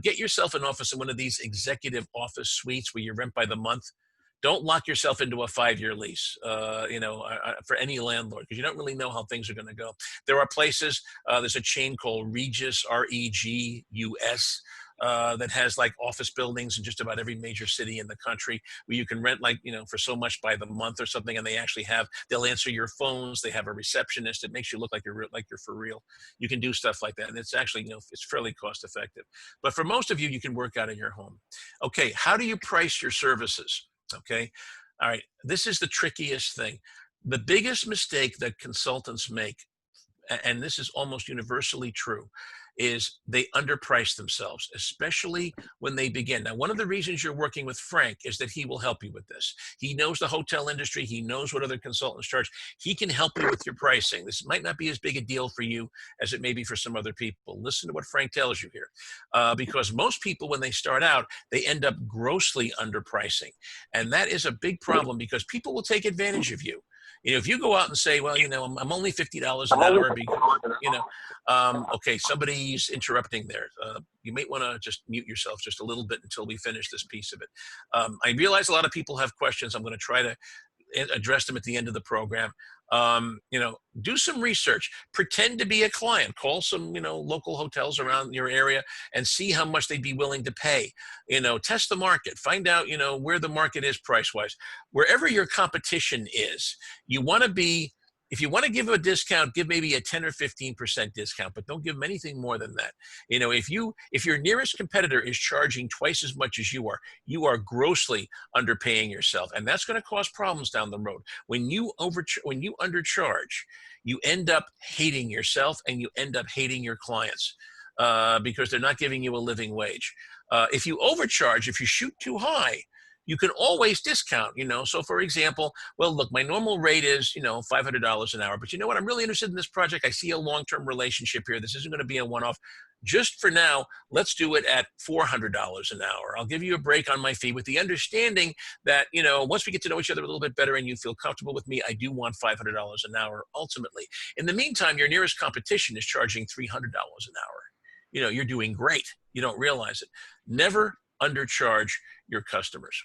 get yourself an office in one of these executive office suites where you rent by the month. Don't lock yourself into a 5-year lease, for any landlord, because you don't really know how things are going to go. There are places, there's a chain called Regus, Regus, that has like office buildings in just about every major city in the country where you can rent for so much by the month or something. And they'll answer your phones. They have a receptionist. It makes you look like you're for real. You can do stuff like that. And it's actually, it's fairly cost effective. But for most of you, you can work out of your home. Okay. How do you price your services? Okay. All right. This is the trickiest thing. The biggest mistake that consultants make, and this is almost universally true, is they underprice themselves, especially when they begin. Now, one of the reasons you're working with Frank is that he will help you with this. He knows the hotel industry. He knows what other consultants charge. He can help you with your pricing. This might not be as big a deal for you as it may be for some other people. Listen to what Frank tells you here, because most people, when they start out, they end up grossly underpricing. And that is a big problem because people will take advantage of you. If you go out and say, well, I'm only $50 an hour because, okay, somebody's interrupting there. You might want to just mute yourself just a little bit until we finish this piece of it. I realize a lot of people have questions. I'm going to try to address them at the end of the program. Do some research, pretend to be a client, call some, local hotels around your area and see how much they'd be willing to pay, test the market, find out, where the market is price wise, wherever your competition is. If you want to give a discount, give maybe a 10 or 15% discount, but don't give them anything more than that. If your nearest competitor is charging twice as much as you are grossly underpaying yourself. And that's going to cause problems down the road. When you undercharge, you end up hating yourself and you end up hating your clients because they're not giving you a living wage. If you overcharge, if you shoot too high, you can always discount, So for example, well, look, my normal rate is, $500 an hour, but you know what? I'm really interested in this project. I see a long-term relationship here. This isn't going to be a one-off. Just for now, let's do it at $400 an hour. I'll give you a break on my fee with the understanding that, once we get to know each other a little bit better and you feel comfortable with me, I do want $500 an hour ultimately. In the meantime, your nearest competition is charging $300 an hour. You're doing great. You don't realize it. Never undercharge your customers.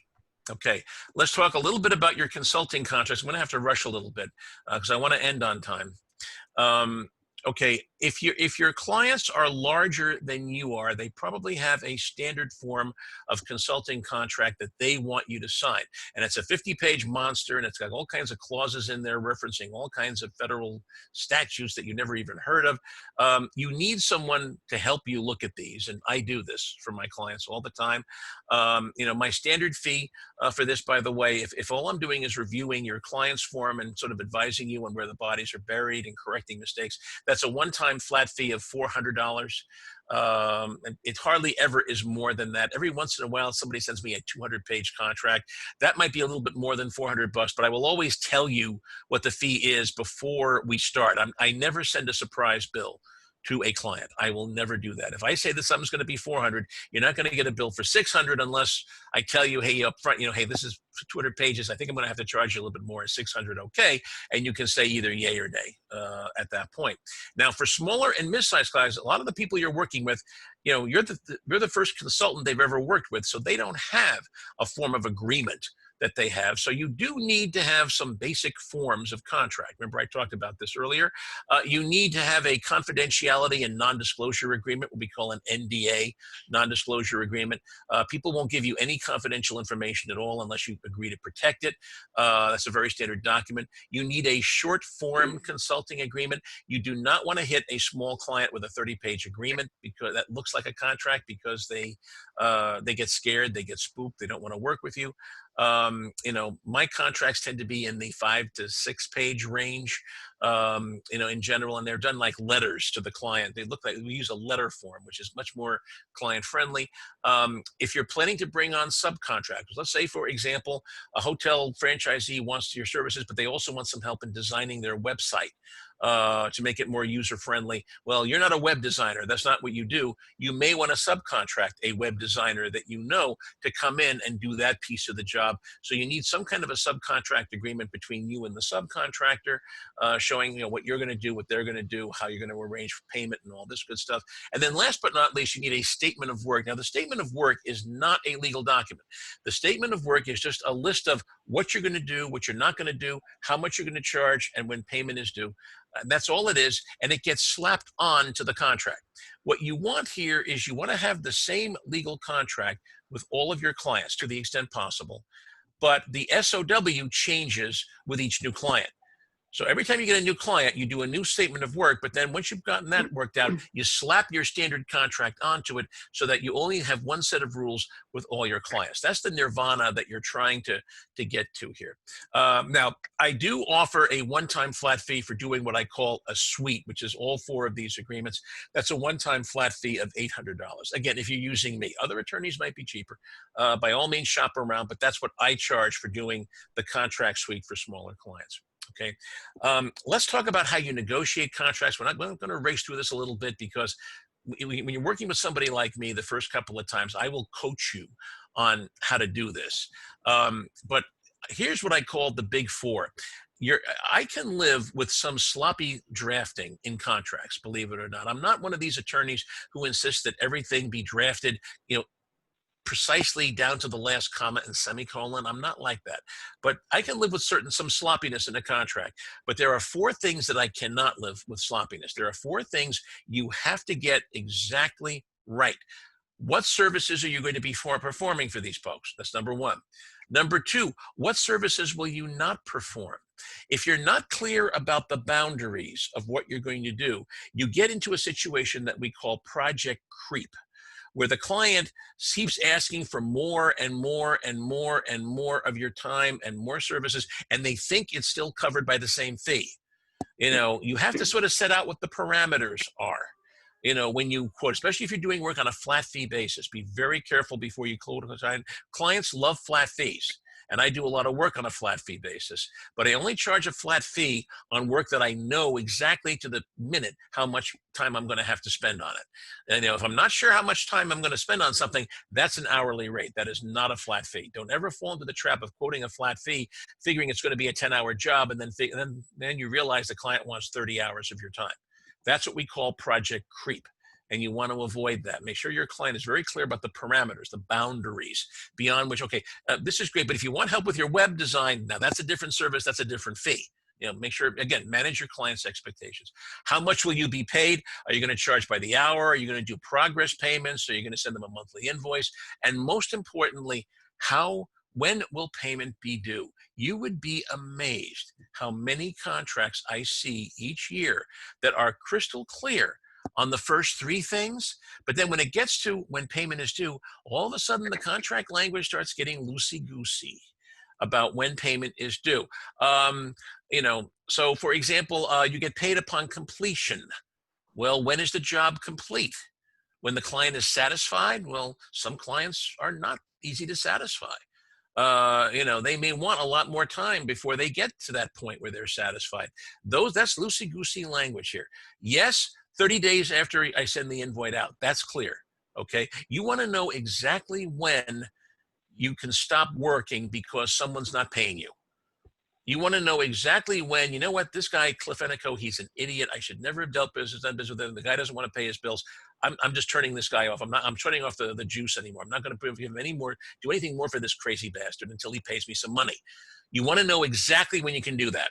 Okay, let's talk a little bit about your consulting contracts. I'm going to have to rush a little bit because I want to end on time. Okay, if your clients are larger than you are, they probably have a standard form of consulting contract that they want you to sign. And it's a 50-page monster, and it's got all kinds of clauses in there referencing all kinds of federal statutes that you never even heard of. You need someone to help you look at these, and I do this for my clients all the time. My standard fee for this, by the way, if all I'm doing is reviewing your client's form and sort of advising you on where the bodies are buried and correcting mistakes, that's a one-time flat fee of $400. And it hardly ever is more than that. Every once in a while, somebody sends me a 200-page contract. That might be a little bit more than $400, but I will always tell you what the fee is before we start. I never send a surprise bill to a client. I will never do that. If I say that something's going to be 400, you're not going to get a bill for 600 unless I tell you, hey, up front, hey, this is 200 pages. I think I'm going to have to charge you a little bit more. 600, okay. And you can say either yay or nay at that point. Now, for smaller and mid-sized clients, a lot of the people you're working with, you're the first consultant they've ever worked with, so they don't have a form of agreement that they have. So you do need to have some basic forms of contract. Remember, I talked about this earlier. You need to have a confidentiality and non-disclosure agreement, what we call an NDA, non-disclosure agreement. People won't give you any confidential information at all unless you agree to protect it. That's a very standard document. You need a short form consulting agreement. You do not want to hit a small client with a 30-page agreement because that looks like a contract, because they get scared, they get spooked, they don't want to work with you. My contracts tend to be in the 5 to 6 page range, in general, and they're done like letters to the client. They look like we use a letter form, which is much more client friendly. If you're planning to bring on subcontractors, let's say, for example, a hotel franchisee wants your services, but they also want some help in designing their website to make it more user-friendly. Well, you're not a web designer. That's not what you do. You may want to subcontract a web designer that to come in and do that piece of the job. So you need some kind of a subcontract agreement between you and the subcontractor, showing what you're going to do, what they're going to do, how you're going to arrange for payment and all this good stuff. And then last but not least, you need a statement of work. Now, the statement of work is not a legal document. The statement of work is just a list of what you're going to do, what you're not going to do, how much you're going to charge, and when payment is due. That's all it is, and it gets slapped on to the contract. What you want here is you want to have the same legal contract with all of your clients to the extent possible, but the SOW changes with each new client. So every time you get a new client, you do a new statement of work, but then once you've gotten that worked out, you slap your standard contract onto it so that you only have one set of rules with all your clients. That's the nirvana that you're trying to get to here. Now, I do offer a one-time flat fee for doing what I call a suite, which is all 4 of these agreements. That's a one-time flat fee of $800. Again, if you're using me, other attorneys might be cheaper. By all means, shop around, but that's what I charge for doing the contract suite for smaller clients. Okay, let's talk about how you negotiate contracts. We're going to race through this a little bit because when you're working with somebody like me the first couple of times, I will coach you on how to do this. But here's what I call the big 4. I can live with some sloppy drafting in contracts, believe it or not. I'm not one of these attorneys who insists that everything be drafted, precisely down to the last comma and semicolon. I'm not like that, but I can live with some sloppiness in a contract. But there are 4 things that I cannot live with sloppiness. There are 4 things you have to get exactly right. What services are you going to be performing for these folks? That's number 1. Number 2, what services will you not perform? If you're not clear about the boundaries of what you're going to do, you get into a situation that we call project creep, where the client keeps asking for more and more and more and more of your time and more services, and they think it's still covered by the same fee. You have to sort of set out what the parameters are. When you quote, especially if you're doing work on a flat fee basis, be very careful before you quote. Clients love flat fees. And I do a lot of work on a flat fee basis, but I only charge a flat fee on work that I know exactly to the minute how much time I'm going to have to spend on it. And if I'm not sure how much time I'm going to spend on something, that's an hourly rate. That is not a flat fee. Don't ever fall into the trap of quoting a flat fee, figuring it's going to be a 10-hour job, and then you realize the client wants 30 hours of your time. That's what we call project creep. And you want to avoid that. Make sure your client is very clear about the parameters, the boundaries beyond which, okay, this is great, but if you want help with your web design, now that's a different service, that's a different fee. Make sure, again, manage your client's expectations. How much will you be paid? Are you going to charge by the hour? Are you going to do progress payments? Are you going to send them a monthly invoice? And most importantly, when will payment be due? You would be amazed how many contracts I see each year that are crystal clear on the first 3 things, but then when it gets to when payment is due, all of a sudden the contract language starts getting loosey-goosey about when payment is due. So for example, you get paid upon completion. Well, when is the job complete? When the client is satisfied? Well, some clients are not easy to satisfy. They may want a lot more time before they get to that point where they're satisfied. That's loosey-goosey language here. Yes, 30 days after I send the invoice out. That's clear. Okay. You want to know exactly when you can stop working because someone's not paying you. You want to know exactly when, you know what, this guy, Cliff Enico, he's an idiot. I should never have done business with him. The guy doesn't want to pay his bills. I'm just turning this guy off. I'm turning off the juice anymore. I'm not going to give him any more, do anything more for this crazy bastard until he pays me some money. You want to know exactly when you can do that.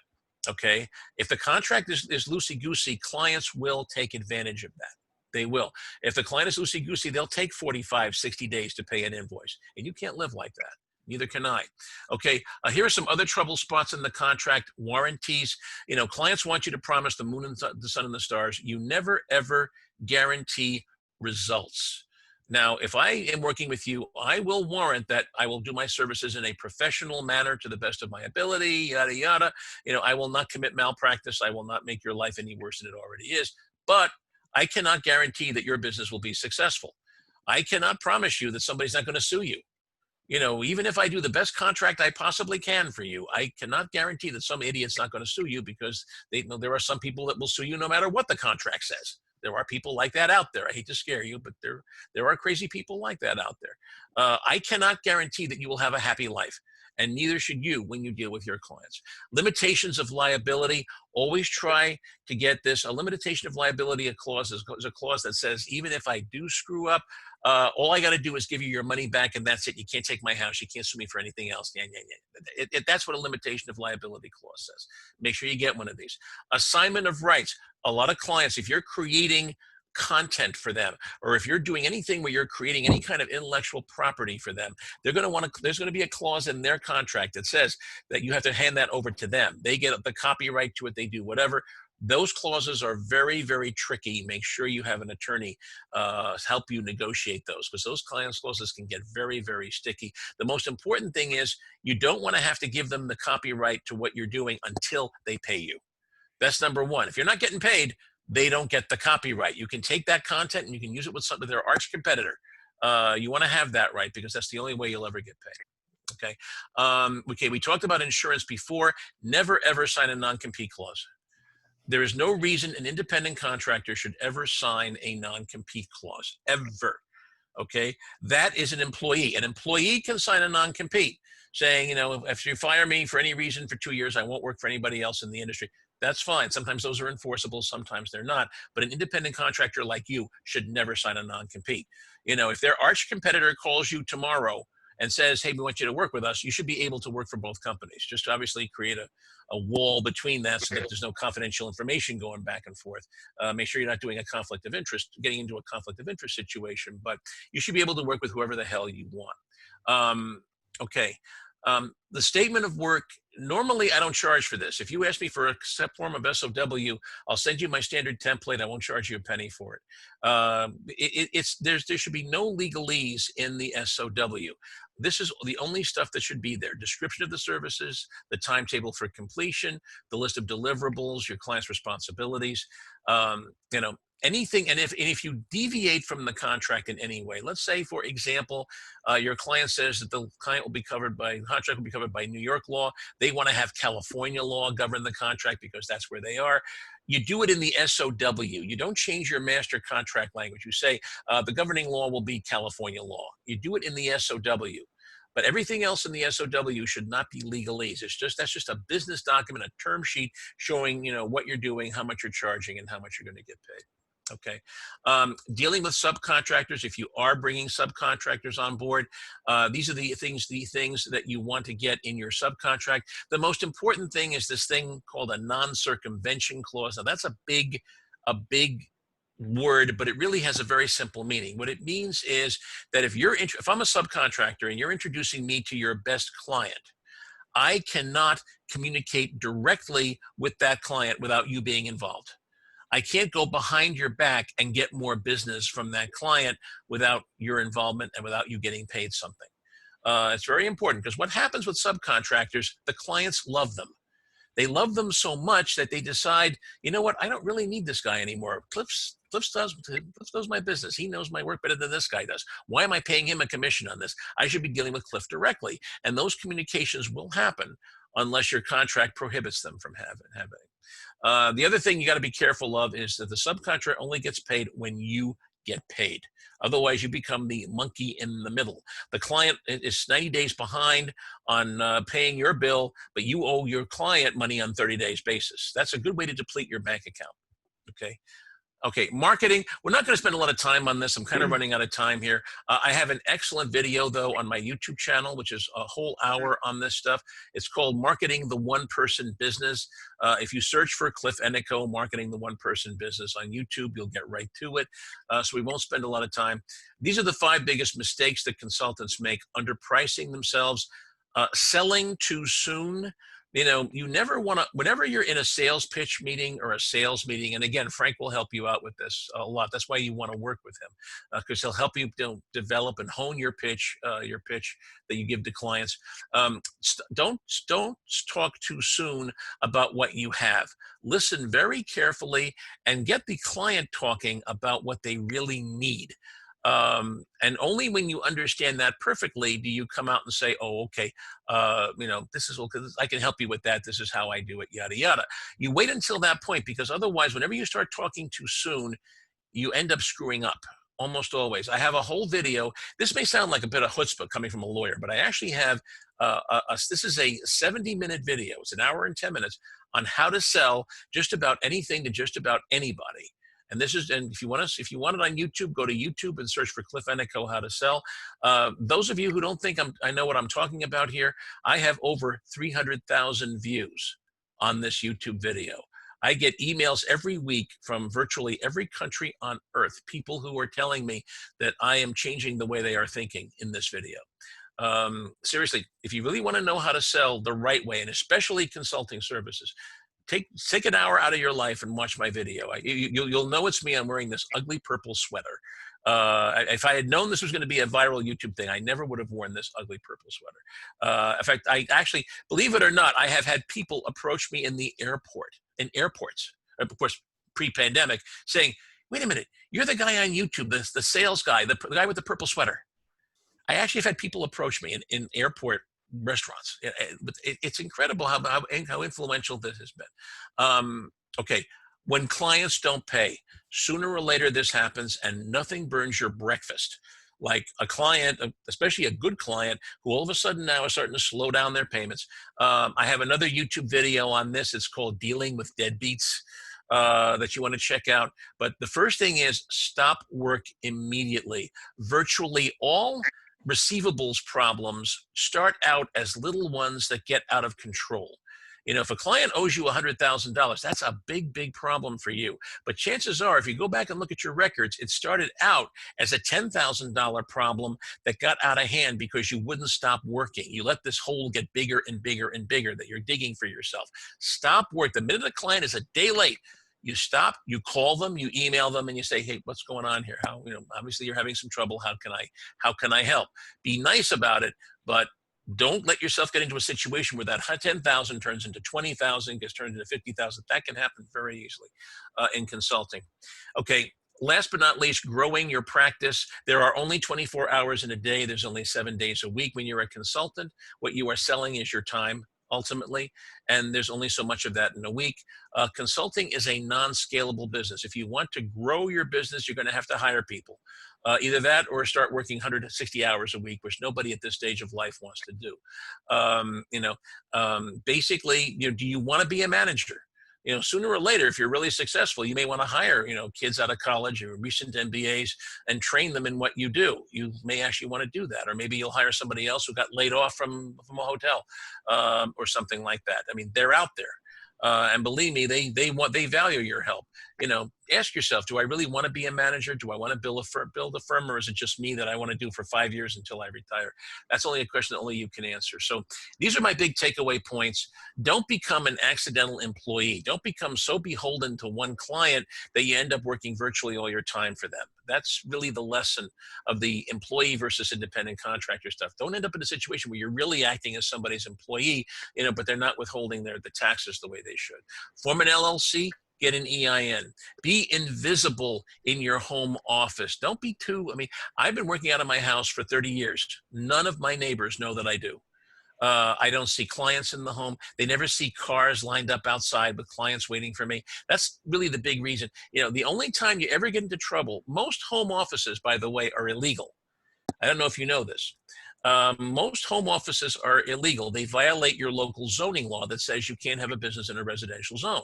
Okay. If the contract is loosey-goosey, clients will take advantage of that. They will. If the client is loosey-goosey, they'll take 45, 60 days to pay an invoice. And you can't live like that. Neither can I. Okay, here are some other trouble spots in the contract. Warranties. You know, clients want you to promise the moon and the sun and the stars. You never, ever guarantee results. Now, if I am working with you, I will warrant that I will do my services in a professional manner to the best of my ability, yada, yada. You know, I will not commit malpractice. I will not make your life any worse than it already is. But I cannot guarantee that your business will be successful. I cannot promise you that somebody's not going to sue you. You know, even if I do the best contract I possibly can for you, I cannot guarantee that some idiot's not going to sue you, because they know there are some people that will sue you no matter what the contract says. There are people like that out there. I hate to scare you, but there are crazy people like that out there. I cannot guarantee that you will have a happy life, and neither should you when you deal with your clients. Limitations of liability. Always try to get this. A limitation of liability clause is a clause that says, even if I do screw up, all I got to do is give you your money back, and that's it. You can't take my house. You can't sue me for anything else. That's what a limitation of liability clause says. Make sure you get one of these. Assignment of rights. A lot of clients, if you're creating content for them, or if you're doing anything where you're creating any kind of intellectual property for them, they're going to want to, there's going to be a clause in their contract that says that you have to hand that over to them. They get the copyright to it. They do whatever. Those clauses are very, very tricky. Make sure you have an attorney help you negotiate those, because those clauses can get very, very sticky. The most important thing is you don't want to have to give them the copyright to what you're doing until they pay you. That's number one. If you're not getting paid, they don't get the copyright. You can take that content and you can use it with their arch competitor. You want to have that right, because that's the only way you'll ever get paid. Okay. Okay. We talked about insurance before. Never, ever sign a non-compete clause. There is no reason an independent contractor should ever sign a non-compete clause, ever. Okay. That is an employee. An employee can sign a non-compete saying, you know, if you fire me for any reason for 2 years, I won't work for anybody else in the industry. That's fine. Sometimes those are enforceable. Sometimes they're not. But an independent contractor like you should never sign a non-compete. You know, if their arch competitor calls you tomorrow and says, hey, we want you to work with us, you should be able to work for both companies. Just obviously create a wall between that so that there's no confidential information going back and forth. Make sure you're not doing a conflict of interest, getting into a conflict of interest situation, but you should be able to work with whoever the hell you want. Okay. The statement of work, normally I don't charge for this. If you ask me for a form of SOW, I'll send you my standard template. I won't charge you a penny for it. There should be no legalese in the SOW. This is the only stuff that should be there. Description of the services, the timetable for completion, the list of deliverables, your client's responsibilities, you know, anything. And if you deviate from the contract in any way, let's say, for example, your client says that the contract will be covered by New York law. They want to have California law govern the contract because that's where they are. You do it in the SOW. You don't change your master contract language. You say the governing law will be California law. You do it in the SOW. But everything else in the SOW should not be legalese. That's just a business document, a term sheet showing, you know, what you're doing, how much you're charging, and how much you're going to get paid. Okay. Dealing with subcontractors, if you are bringing subcontractors on board, these are the things that you want to get in your subcontract. The most important thing is this thing called a non-circumvention clause. Now that's a big word, but it really has a very simple meaning. What it means is that if I'm a subcontractor and you're introducing me to your best client, I cannot communicate directly with that client without you being involved. I can't go behind your back and get more business from that client without your involvement and without you getting paid something. It's very important, because what happens with subcontractors, the clients love them. They love them so much that they decide, you know what, I don't really need this guy anymore. Cliff does my business. He knows my work better than this guy does. Why am I paying him a commission on this? I should be dealing with Cliff directly. And those communications will happen unless your contract prohibits them from having. The other thing you got to be careful of is that the subcontractor only gets paid when you get paid. Otherwise, you become the monkey in the middle. The client is 90 days behind on paying your bill, but you owe your client money on 30 days basis. That's a good way to deplete your bank account. Okay. Okay, marketing. We're not going to spend a lot of time on this. I'm kind of running out of time here. I have an excellent video, though, on my YouTube channel, which is a whole hour on this stuff. It's called Marketing the One-Person Business. If you search for Cliff Enico, Marketing the One-Person Business on YouTube, you'll get right to it. So we won't spend a lot of time. These are the 5 biggest mistakes that consultants make: underpricing themselves, selling too soon. You know, you never want to, whenever you're in a sales pitch meeting or a sales meeting, and again, Frank will help you out with this a lot. That's why you want to work with him, because he'll help you develop and hone your pitch that you give to clients. Don't talk too soon about what you have. Listen very carefully and get the client talking about what they really need. And only when you understand that perfectly do you come out and say, oh, okay, you know, this is, I can help you with that. This is how I do it, yada, yada. You wait until that point, because otherwise, whenever you start talking too soon, you end up screwing up. Almost always. I have a whole video. This may sound like a bit of chutzpah coming from a lawyer, but I actually have, this is a 70-minute video. It's an hour and 10 minutes on how to sell just about anything to just about anybody. And this is, and if you want it on YouTube, go to YouTube and search for Cliff Enico, how to sell. Those of you who don't think I know what I'm talking about here, I have over 300,000 views on this YouTube video. I get emails every week from virtually every country on earth, people who are telling me that I am changing the way they are thinking in this video. Seriously, if you really want to know how to sell the right way, and especially consulting services, take an hour out of your life and watch my video. You'll know it's me. I'm wearing this ugly purple sweater. If I had known this was going to be a viral YouTube thing, I never would have worn this ugly purple sweater. In fact, I actually, believe it or not, I have had people approach me in airports, of course, pre-pandemic, saying, wait a minute, you're the guy on YouTube, the sales guy, the guy with the purple sweater. I actually have had people approach me in airport restaurants. It's incredible how influential this has been. Okay, when clients don't pay, sooner or later this happens, and nothing burns your breakfast like a client, especially a good client, who all of a sudden now is starting to slow down their payments. I have another YouTube video on this. It's called Dealing with Deadbeats, that you want to check out. But the first thing is stop work immediately. Virtually all receivables problems start out as little ones that get out of control. You know, if a client owes you $100,000, that's a big, big problem for you. But chances are, if you go back and look at your records, it started out as a $10,000 problem that got out of hand because you wouldn't stop working. You let this hole get bigger and bigger and bigger that you're digging for yourself. Stop work. The minute a client is a day late, you stop, you call them, you email them, and you say, hey, what's going on here? How, you know, obviously you're having some trouble. How can I help? Be nice about it, but don't let yourself get into a situation where that 10,000 turns into 20,000, gets turned into 50,000. That can happen very easily in consulting. Okay, last but not least, growing your practice. There are only 24 hours in a day. There's only 7 days a week. When you're a consultant, what you are selling is your time, ultimately, and there's only so much of that in a week. Consulting is a non-scalable business. If you want to grow your business, you're going to have to hire people. Either that or start working 160 hours a week, which nobody at this stage of life wants to do. Basically, do you want to be a manager? You know, sooner or later, if you're really successful, you may want to hire, kids out of college or recent MBAs and train them in what you do. You may actually want to do that. Or maybe you'll hire somebody else who got laid off from a hotel or something like that. I mean, they're out there. And believe me, they value your help. Ask yourself, do I really want to be a manager? Do I want to build a firm, or is it just me that I want to do for 5 years until I retire? That's only a question that only you can answer. So these are my big takeaway points. Don't become an accidental employee. Don't become so beholden to one client that you end up working virtually all your time for them. That's really the lesson of the employee versus independent contractor stuff. Don't end up in a situation where you're really acting as somebody's employee, but they're not withholding the taxes the way they should. Form an LLC. Get an EIN. Be invisible in your home office. Don't be I've been working out of my house for 30 years. None of my neighbors know that I do. I don't see clients in the home. They never see cars lined up outside with clients waiting for me. That's really the big reason. You know, the only time you ever get into trouble, most home offices, by the way, are illegal. I don't know if you know this. Most home offices are illegal. They violate your local zoning law that says you can't have a business in a residential zone.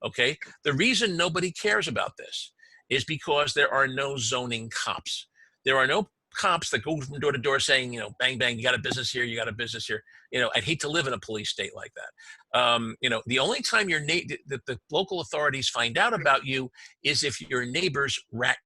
Okay. The reason nobody cares about this is because there are no zoning cops. There are no cops that go from door to door saying, you know, bang, bang, you got a business here, you got a business here. You know, I'd hate to live in a police state like that. You know, the only time the local authorities find out about you is if your neighbors rat,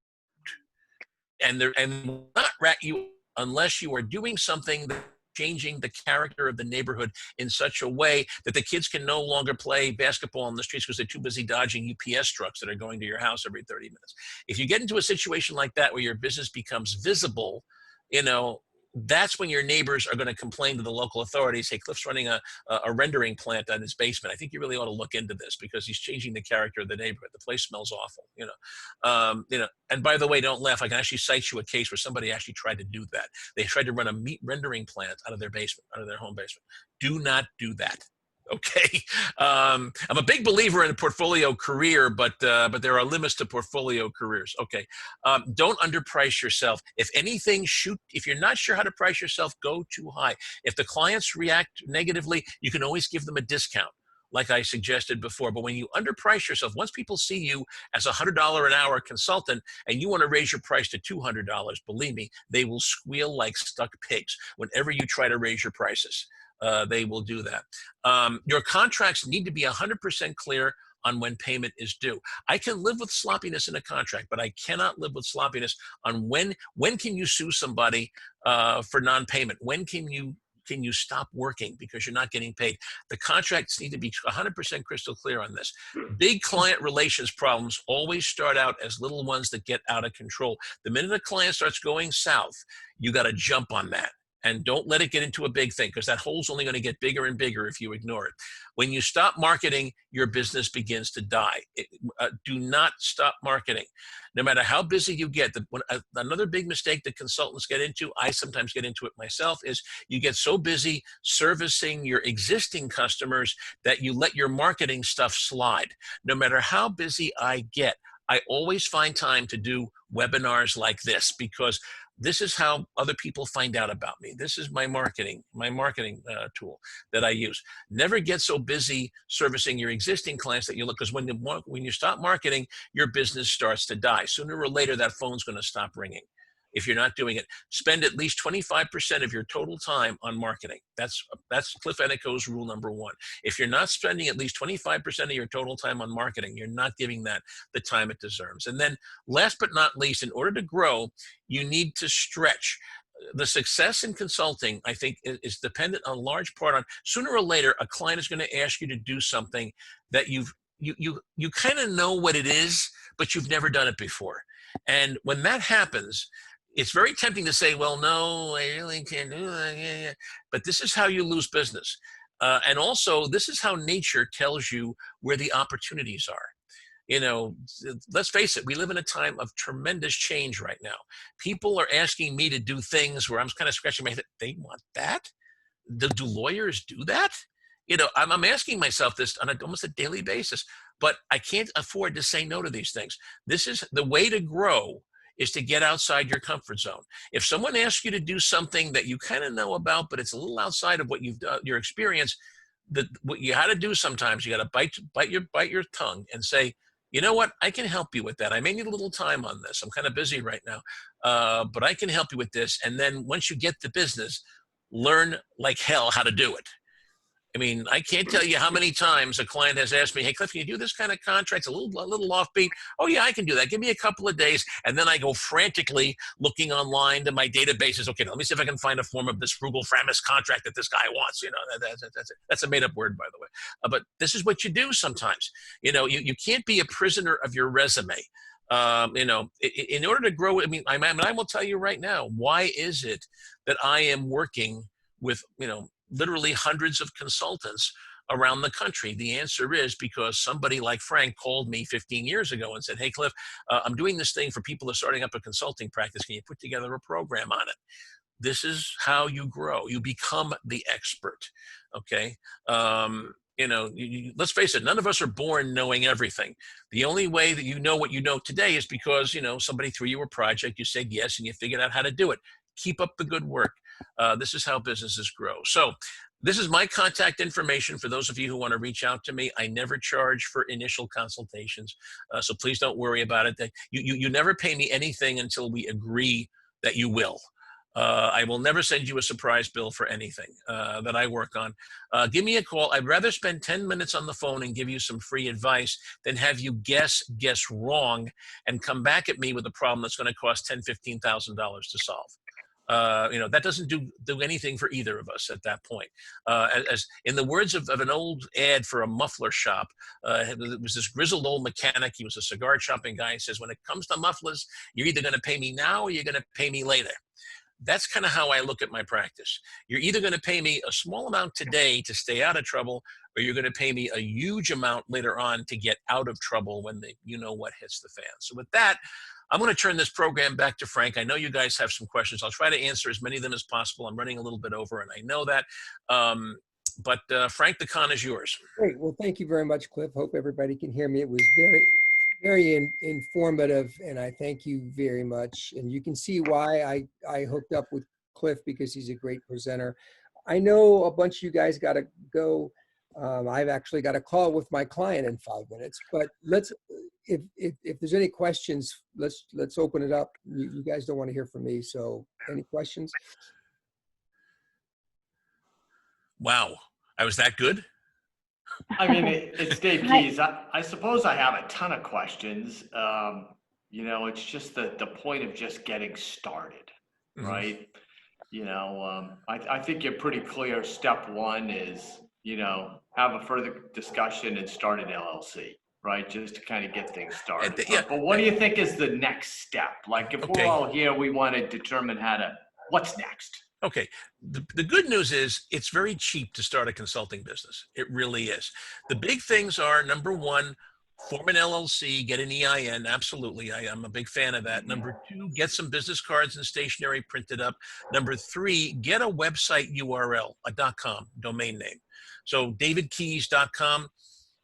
and will not rat you unless you are doing something that changing the character of the neighborhood in such a way that the kids can no longer play basketball on the streets because they're too busy dodging UPS trucks that are going to your house every 30 minutes. If you get into a situation like that where your business becomes visible, you know, that's when your neighbors are going to complain to the local authorities. Hey, Cliff's running a rendering plant on his basement. I think you really ought to look into this because he's changing the character of the neighborhood. The place smells awful, you know. And by the way, don't laugh. I can actually cite you a case where somebody actually tried to do that. They tried to run a meat rendering plant out of their basement, out of their home basement. Do not do that. Okay. I'm a big believer in a portfolio career, but there are limits to portfolio careers. Okay. Don't underprice yourself. If anything, if you're not sure how to price yourself, go too high. If the clients react negatively, you can always give them a discount, like I suggested before. But when you underprice yourself, once people see you as $100 an hour consultant and you want to raise your price to $200, believe me, they will squeal like stuck pigs whenever you try to raise your prices. They will do that. Your contracts need to be 100% clear on when payment is due. I can live with sloppiness in a contract, but I cannot live with sloppiness on when can you sue somebody for non-payment? When can you stop working because you're not getting paid? The contracts need to be 100% crystal clear on this. Big client relations problems always start out as little ones that get out of control. The minute a client starts going south, you got to jump on that. And don't let it get into a big thing because that hole's only going to get bigger and bigger if you ignore it. When you stop marketing, your business begins to die. Do not stop marketing. No matter how busy you get, another big mistake that consultants get into, I sometimes get into it myself, is you get so busy servicing your existing customers that you let your marketing stuff slide. No matter how busy I get, I always find time to do webinars like this because this is how other people find out about me. This is my marketing tool that I use. Never get so busy servicing your existing clients that you look, because when you stop marketing, your business starts to die. Sooner or later, that phone's going to stop ringing. If you're not doing it, spend at least 25% of your total time on marketing. That's Cliff Enico's rule number one. If you're not spending at least 25% of your total time on marketing, you're not giving that the time it deserves. And then last but not least, in order to grow, you need to stretch. The success in consulting, I think, is dependent on large part on sooner or later, a client is going to ask you to do something that you kind of know what it is, but you've never done it before. And when that happens, it's very tempting to say, well, no, I really can't do that. Yeah. But this is how you lose business. And also, this is how nature tells you where the opportunities are. You know, let's face it, we live in a time of tremendous change right now. People are asking me to do things where I'm kind of scratching my head. They want that? Do lawyers do that? You know, I'm asking myself this on almost a daily basis, but I can't afford to say no to these things. This is the way to grow, is to get outside your comfort zone. If someone asks you to do something that you kind of know about, but it's a little outside of what you've done, your experience, what you had to do sometimes, you got to bite your tongue and say, you know what, I can help you with that. I may need a little time on this. I'm kind of busy right now, but I can help you with this. And then once you get the business, learn like hell how to do it. I mean, I can't tell you how many times a client has asked me, hey, Cliff, can you do this kind of contract? A little offbeat. Oh, yeah, I can do that. Give me a couple of days. And then I go frantically looking online to my databases. Okay, let me see if I can find a form of this frugal framus contract that this guy wants. You know, that's a made-up word, by the way. But this is what you do sometimes. You know, you can't be a prisoner of your resume. You know, in order to grow, I mean, I will tell you right now, why is it that I am working with, you know, literally hundreds of consultants around the country? The answer is because somebody like Frank called me 15 years ago and said, hey, Cliff, I'm doing this thing for people who are starting up a consulting practice. Can you put together a program on it? This is how you grow. You become the expert. Okay. Let's face it, none of us are born knowing everything. The only way that you know what you know today is because, somebody threw you a project, you said yes, and you figured out how to do it. Keep up the good work. This is how businesses grow. So this is my contact information for those of you who want to reach out to me. I never charge for initial consultations. So please don't worry about it. That you never pay me anything until we agree that you will. I will never send you a surprise bill for anything that I work on. Give me a call. I'd rather spend 10 minutes on the phone and give you some free advice than have you guess wrong and come back at me with a problem that's going to cost $10,000, $15,000 to solve. That doesn't do anything for either of us at that point. As in the words of an old ad for a muffler shop, it was this grizzled old mechanic. He was a cigar chopping guy. He says, when it comes to mufflers, you're either going to pay me now or you're going to pay me later. That's kind of how I look at my practice. You're either going to pay me a small amount today to stay out of trouble, or you're going to pay me a huge amount later on to get out of trouble when what hits the fan. So with that, I'm going to turn this program back to Frank. I know you guys have some questions. I'll try to answer as many of them as possible. I'm running a little bit over, and I know that. But Frank, the con is yours. Great. Well, thank you very much, Cliff. Hope everybody can hear me. It was very informative, and I thank you very much. And you can see why I hooked up with Cliff, because he's a great presenter. I know a bunch of you guys got to go. I've actually got a call with my client in 5 minutes, but if there's any questions, let's open it up. You guys don't want to hear from me, so any questions? Wow, I was that good? I mean, it's Dave Keys. I suppose I have a ton of questions. It's just the point of just getting started, right? I think you're pretty clear. Step one is, have a further discussion and start an LLC, right? Just to kind of get things started. But what do you think is the next step? Like, if we're all here, we want to determine what's next. Okay. The good news is it's very cheap to start a consulting business. It really is. The big things are, number one, form an LLC, get an EIN. Absolutely. I'm a big fan of that. Number two, get some business cards and stationery printed up. Number three, get a website URL, a .com domain name. So davidkeys.com.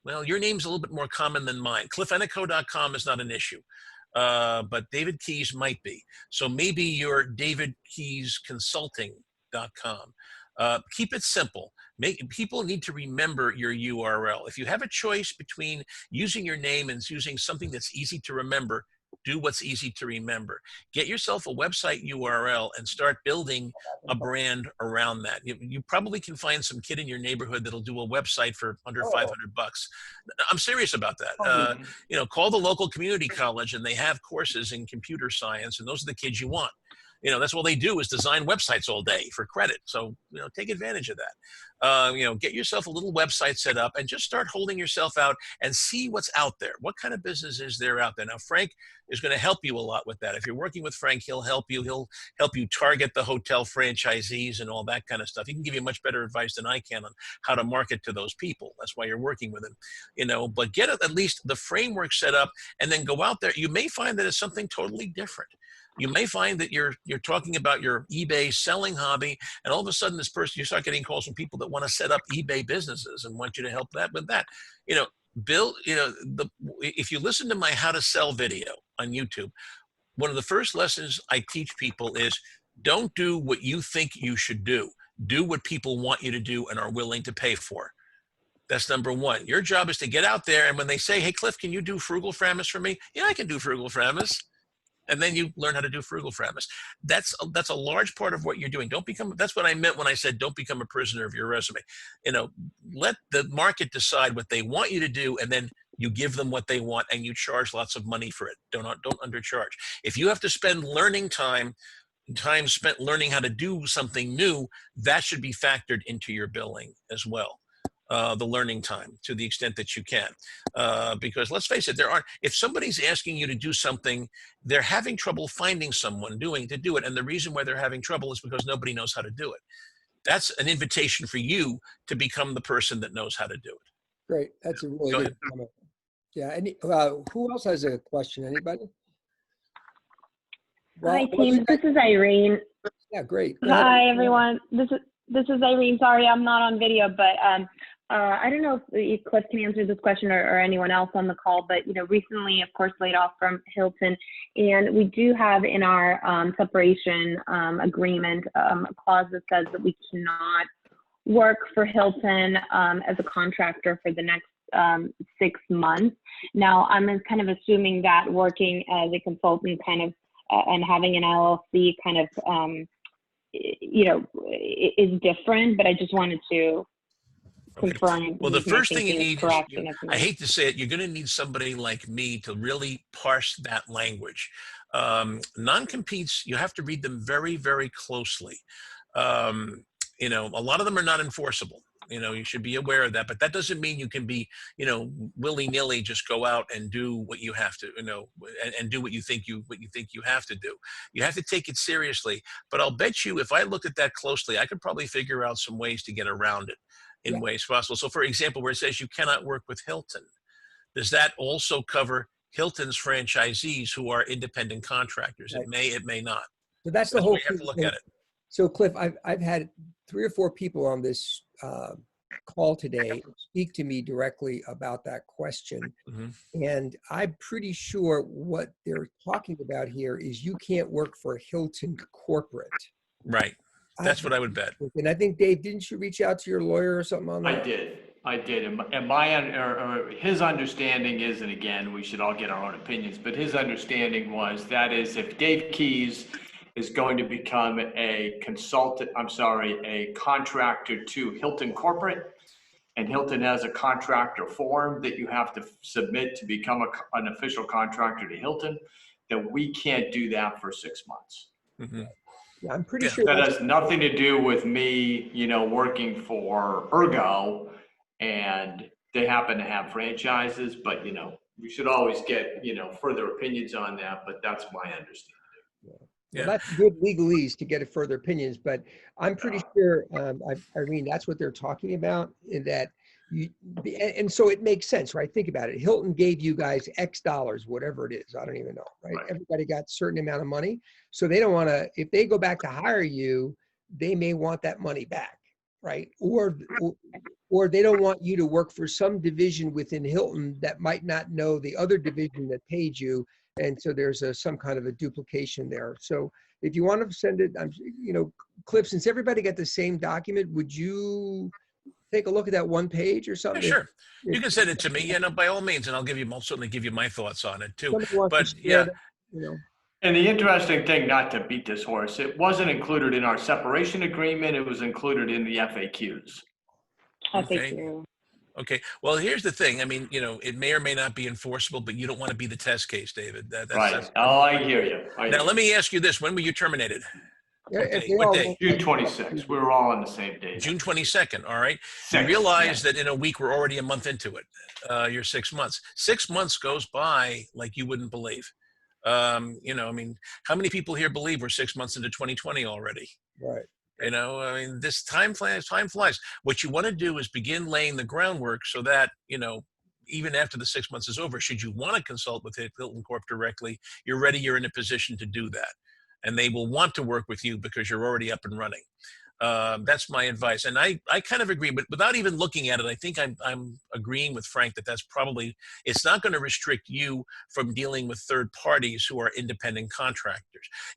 Well, your name's a little bit more common than mine. cliffenico.com is not an issue. But David Keys might be. So maybe you're davidkeysconsulting.com. Keep it simple. People need to remember your URL. If you have a choice between using your name and using something that's easy to remember, do what's easy to remember. Get yourself a website URL and start building a brand around that. You probably can find some kid in your neighborhood that'll do a website for under $500. I'm serious about that. Call the local community college, and they have courses in computer science, and those are the kids you want. That's all they do is design websites all day for credit. So, take advantage of that. Get yourself a little website set up and just start holding yourself out and see what's out there. What kind of business is there out there? Now, Frank is going to help you a lot with that. If you're working with Frank, he'll help you. He'll help you target the hotel franchisees and all that kind of stuff. He can give you much better advice than I can on how to market to those people. That's why you're working with him, but get at least the framework set up and then go out there. You may find that it's something totally different. You may find that you're talking about your eBay selling hobby, and all of a sudden you start getting calls from people that want to set up eBay businesses and want you to help with that. Bill, if you listen to my How to Sell video on YouTube, one of the first lessons I teach people is don't do what you think you should do. Do what people want you to do and are willing to pay for. That's number one. Your job is to get out there, and when they say, hey, Cliff, can you do Frugal Framus for me? Yeah, I can do Frugal Framus. And then you learn how to do Frugal Framus. That's a large part of what you're doing. That's what I meant when I said don't become a prisoner of your resume. Let the market decide what they want you to do, and then you give them what they want, and you charge lots of money for it. Don't undercharge. If you have to spend learning time spent learning how to do something new, that should be factored into your billing as well. The learning time, to the extent that you can, because let's face it, if somebody's asking you to do something, they're having trouble finding someone to do it, and the reason why they're having trouble is because nobody knows how to do it. That's an invitation for you to become the person that knows how to do it. Great, that's a really good comment. Yeah, who else has a question? Anybody? Hi, team. This is Irene. Yeah, great. Go ahead. Hi, everyone. This is Irene. Sorry, I'm not on video, but I don't know if Cliff can answer this question or anyone else on the call, but recently, of course, laid off from Hilton, and we do have in our separation agreement a clause that says that we cannot work for Hilton as a contractor for the next 6 months. Now, I'm kind of assuming that working as a consultant kind of and having an LLC kind of is different, but I just wanted to confirm. Well, the first thing you need is, correct. I hate to say it, you're going to need somebody like me to really parse that language. Non-competes, you have to read them very, very closely. A lot of them are not enforceable. You should be aware of that, but that doesn't mean you can be, willy-nilly just go out and do what you have to, and do what you think you have to do. You have to take it seriously. But I'll bet you, if I looked at that closely, I could probably figure out some ways to get around it in ways possible. So, for example, where it says you cannot work with Hilton, does that also cover Hilton's franchisees who are independent contractors? Right. It may not. So that's the whole way you have to look thing. at it. So Cliff, I've had 3 or 4 people on this call today speak to me directly about that question. Mm-hmm. And I'm pretty sure what they're talking about here is you can't work for Hilton corporate. Right. That's what I would bet. And I think, Dave, didn't you reach out to your lawyer or something on that? I did. And his understanding is, and again, we should all get our own opinions, but his understanding was that is if Dave Keys is going to become a contractor to Hilton Corporate, and Hilton has a contractor form that you have to submit to become an official contractor to Hilton, then we can't do that for 6 months. Mm-hmm. Yeah, I'm pretty sure That has nothing to do with me, working for Ergo, and they happen to have franchises, but, we should always get, further opinions on that, but that's my understanding. Yeah. Well, that's good legalese to get further opinions, but I'm pretty sure, Irene, that's what they're talking about. In that, and so it makes sense, right? Think about it. Hilton gave you guys X dollars, whatever it is. I don't even know, right? Everybody got a certain amount of money, so they don't want to. If they go back to hire you, they may want that money back, right? Or they don't want you to work for some division within Hilton that might not know the other division that paid you. And so there's some kind of a duplication there. So if you want to send it, Cliff, since everybody got the same document, would you take a look at that one page or something? Yeah, sure. You can send it to me, by all means, and I'll certainly give you my thoughts on it too. Somebody wants But to yeah, share that, And the interesting thing, not to beat this horse, it wasn't included in our separation agreement. It was included in the FAQs. Okay. Okay. Well, here's the thing. I mean, it may or may not be enforceable, but you don't want to be the test case, David. Right. Oh, I hear you. Now, let me ask you this. When were you terminated? What day? June 26th. We were all on the same day. June 22nd. All right. You 6th, realize that in a week, we're already a month into it. You're 6 months. 6 months goes by like you wouldn't believe. How many people here believe we're 6 months into 2020 already? Right. This time flies. What you want to do is begin laying the groundwork so that, even after the 6 months is over, should you want to consult with Hilton Corp directly, you're in a position to do that. And they will want to work with you because you're already up and running. That's my advice. And I kind of agree, but without even looking at it, I think I'm agreeing with Frank that it's not going to restrict you from dealing with third parties who are independent contractors.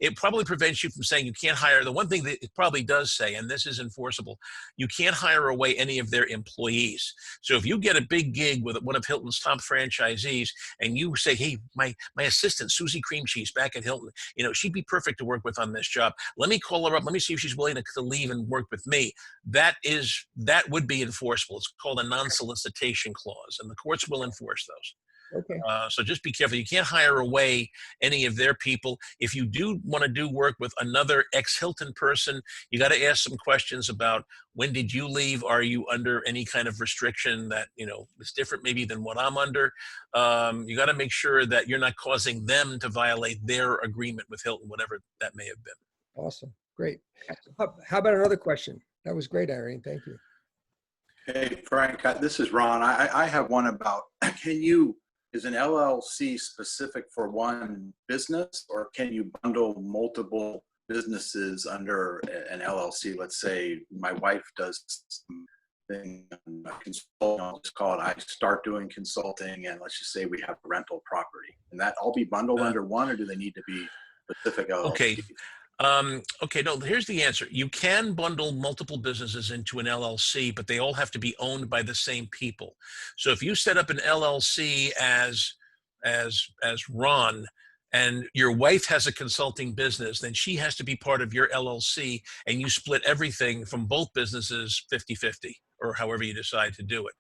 It probably prevents you from saying you can't hire. The one thing that it probably does say, and this is enforceable, you can't hire away any of their employees. So if you get a big gig with one of Hilton's top franchisees and you say, hey, my assistant, Susie Cream Cheese back at Hilton, she'd be perfect to work with on this job. Let me call her up. Let me see if she's willing to leave and work with me. That would be enforceable. It's called a non-solicitation clause, and the courts will enforce those. Okay. So just be careful. You can't hire away any of their people. If you do want to do work with another ex-Hilton person, you got to ask some questions about when did you leave? Are you under any kind of restriction that, is different maybe than what I'm under? You got to make sure that you're not causing them to violate their agreement with Hilton, whatever that may have been. Awesome. Great. How about another question? That was great, Irene. Thank you. Hey, Frank, this is Ron. I have one about, is an LLC specific for one business, or can you bundle multiple businesses under an LLC. Let's say my wife does something, consulting, I'll just call it, I start doing consulting, and let's just say we have rental property. And that all be bundled under one, or do they need to be specific LLCs? Okay. Okay, no, here's the answer. You can bundle multiple businesses into an LLC, but they all have to be owned by the same people. So if you set up an LLC as Ron, and your wife has a consulting business, then she has to be part of your LLC, and you split everything from both businesses 50-50, or however you decide to do it.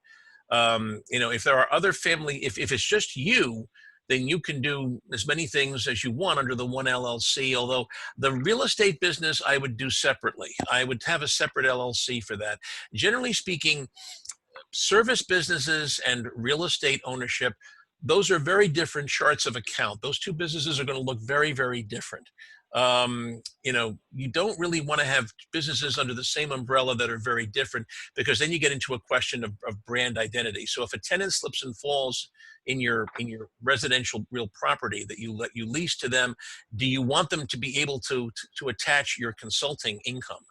You know, if there are other family, if it's just you, then you can do as many things as you want under the one LLC, although the real estate business I would do separately. I would have a separate LLC for that. Generally speaking, service businesses and real estate ownership, those are very different charts of account. Those two businesses are going to look very, very different. You know, you don't really want to have businesses under the same umbrella that are very different, because then you get into a question of brand identity. So if a tenant slips and falls in your residential real property that you lease to them, do you want them to be able to attach your consulting income?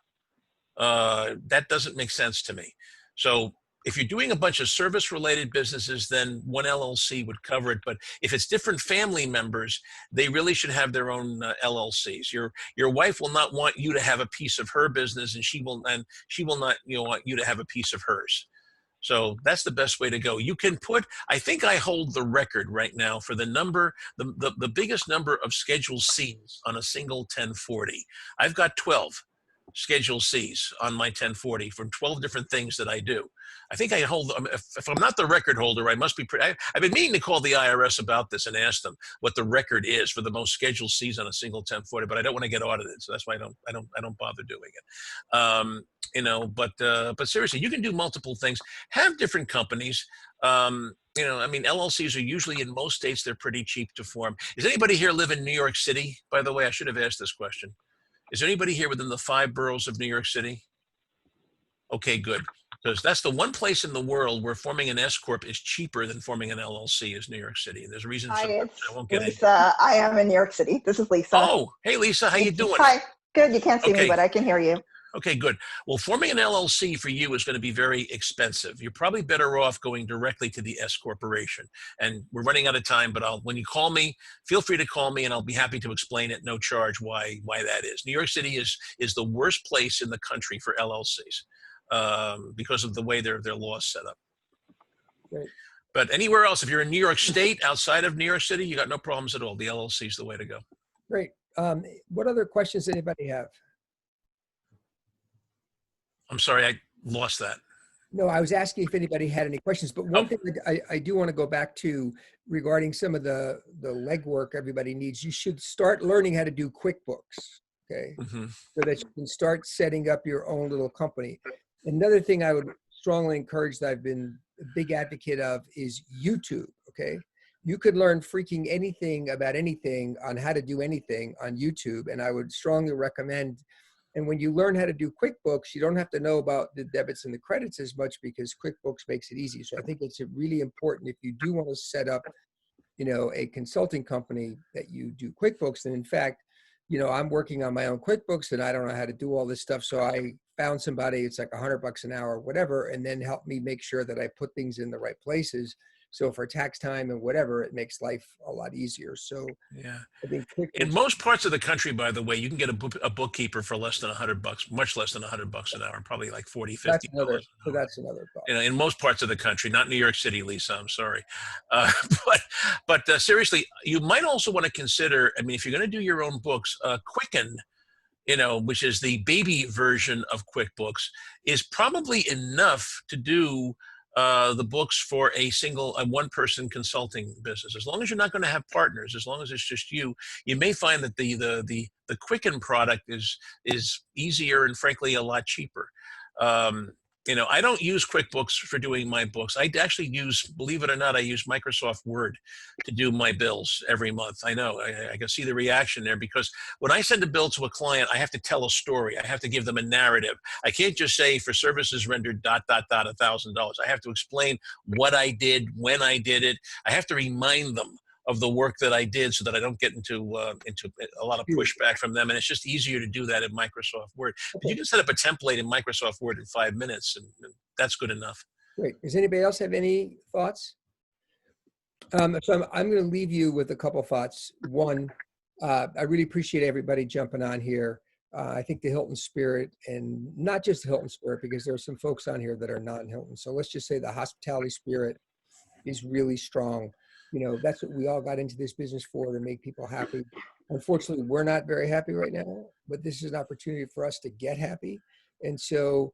That doesn't make sense to me. So if you're doing a bunch of service-related businesses, then one LLC would cover it. But if it's different family members, they really should have their own LLCs. Your wife will not want you to have a piece of her business, and she will not want you to have a piece of hers. So that's the best way to go. You can put, I think I hold the record right now for the number, the biggest number of Schedule Cs on a single 1040. I've got 12 Schedule Cs on my 1040 from 12 different things that I do. I think I hold, if I'm not the record holder, I must be, I've been meaning to call the IRS about this and ask them what the record is for the most Schedule Cs on a single 1040, but I don't want to get audited. So that's why I don't bother doing it. You know, but seriously, you can do multiple things, have different companies. You know, I mean, LLCs are usually, in most states, they're pretty cheap to form. Does anybody here live in New York City? By the way, I should have asked this question. Is there anybody here within the 5 boroughs of New York City? Okay, good. Because that's the one place in the world where forming an S Corp is cheaper than forming an LLC is New York City. And there's a reason for that. I won't get into. Lisa, I am in New York City. This is Lisa. Oh, hey, Lisa, how you doing? Hi, good. You can't see Okay. me, but I can hear you. Okay, good. Well, forming an LLC for you is going to be very expensive. You're probably better off going directly to the S Corporation. And we're running out of time, but when you call me, feel free to call me and I'll be happy to explain at no charge why that is. New York City is the worst place in the country for LLCs because of the way their laws set up. Great. But anywhere else, if you're in New York State, outside of New York City, you got no problems at all. The LLC is the way to go. Great. What other questions does anybody have? I'm sorry, I lost that. No, I was asking if anybody had any questions, but one thing that I do want to go back to regarding some of the legwork everybody needs, you should start learning how to do QuickBooks, okay? Mm-hmm. So that you can start setting up your own little company. Another thing I would strongly encourage that I've been a big advocate of is YouTube, okay? You could learn freaking anything about anything on how to do anything on YouTube, and I would strongly recommend. And when you learn how to do QuickBooks, you don't have to know about the debits and the credits as much because QuickBooks makes it easy. So I think it's really important if you do want to set up, you know, a consulting company that you do QuickBooks. And in fact, you know, I'm working on my own QuickBooks and I don't know how to do all this stuff. So I found somebody, it's like $100 an hour, whatever, and then help me make sure that I put things in the right places. So for tax time and whatever, it makes life a lot easier. So Yeah. I think In most parts of the country, by the way, you can get a bookkeeper for less than $100, much less than $100 an hour, probably like $40, $50. That's another thought. You know, in most parts of the country, not New York City, Lisa, I'm sorry. But seriously, you might also want to consider, I mean, if you're going to do your own books, Quicken, you know, which is the baby version of QuickBooks, is probably enough to do the books for a one-person consulting business. As long as you're not going to have partners, as long as it's just you, you may find that the Quicken product is easier and frankly a lot cheaper. You know, I don't use QuickBooks for doing my books. I actually use, believe it or not, I use Microsoft Word to do my bills every month. I know, I can see the reaction there because when I send a bill to a client, I have to tell a story. I have to give them a narrative. I can't just say for services rendered ... $1,000. I have to explain what I did, when I did it. I have to remind them of the work that I did, so that I don't get into a lot of pushback from them. And it's just easier to do that in Microsoft Word. But you can set up a template in Microsoft Word in 5 minutes, and that's good enough. Great. Does anybody else have any thoughts? So I'm going to leave you with a couple thoughts. One, I really appreciate everybody jumping on here. I think the Hilton spirit, and not just the Hilton spirit, because there are some folks on here that are not in Hilton. So let's just say the hospitality spirit is really strong. You know, that's what we all got into this business for, to make people happy. Unfortunately, we're not very happy right now, but this is an opportunity for us to get happy. And so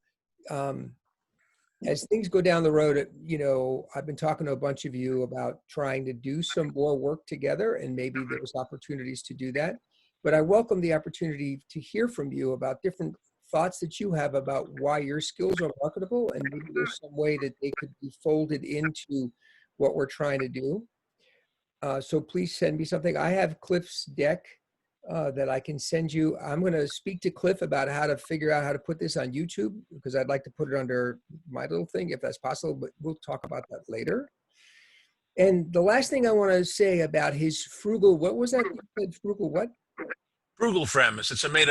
as things go down the road, you know, I've been talking to a bunch of you about trying to do some more work together, and maybe there's opportunities to do that. But I welcome the opportunity to hear from you about different thoughts that you have about why your skills are marketable, and maybe there's some way that they could be folded into what we're trying to do. So please send me something. I have Cliff's deck that I can send you. I'm going to speak to Cliff about how to figure out how to put this on YouTube, because I'd like to put it under my little thing if that's possible, but we'll talk about that later. And the last thing I want to say about his frugal, what was that? Frugal what? Frugal premise. It's a made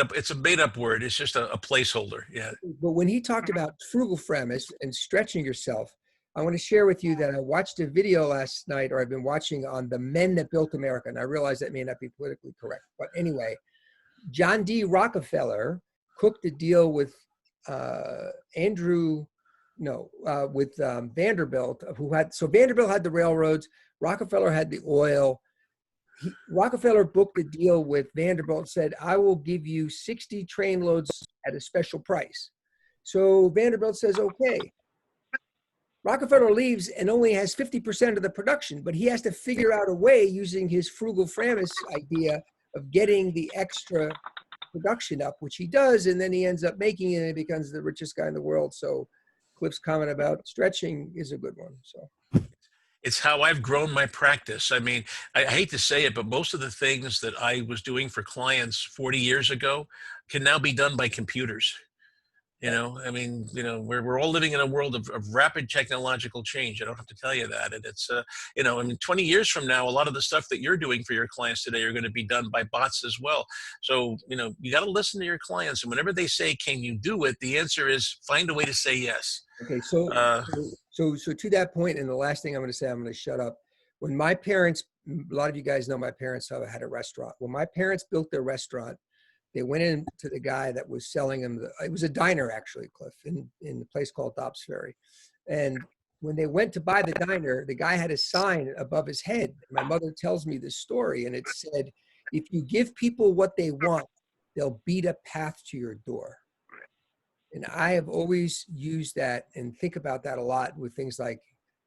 up word. It's just a placeholder. Yeah. But when he talked about frugal premise and stretching yourself, I want to share with you that I watched a video last night, or I've been watching, on the men that built America. And I realize that may not be politically correct, but anyway, John D. Rockefeller cooked a deal with Vanderbilt, so Vanderbilt had the railroads, Rockefeller had the oil. Rockefeller booked a deal with Vanderbilt and said, I will give you 60 train loads at a special price. So Vanderbilt says, okay. Rockefeller leaves and only has 50% of the production, but he has to figure out a way, using his frugal premise idea, of getting the extra production up, which he does, and then he ends up making it and he becomes the richest guy in the world. So Cliff's comment about stretching is a good one. So it's how I've grown my practice. I mean, I hate to say it, but most of the things that I was doing for clients 40 years ago can now be done by computers. You know, I mean, you know, we're all living in a world of rapid technological change. I don't have to tell you that. And it's, you know, I mean, 20 years from now, a lot of the stuff that you're doing for your clients today are going to be done by bots as well. So, you know, you got to listen to your clients. And whenever they say, can you do it? The answer is find a way to say yes. Okay, so to that point, and the last thing I'm going to say, I'm going to shut up. When my parents, a lot of you guys know my parents had a restaurant. When my parents built their restaurant, they went in to the guy that was selling them. It was a diner, actually, Cliff, in a place called Dobbs Ferry. And when they went to buy the diner, the guy had a sign above his head. My mother tells me this story, and it said, if you give people what they want, they'll beat a path to your door. And I have always used that and think about that a lot with things like,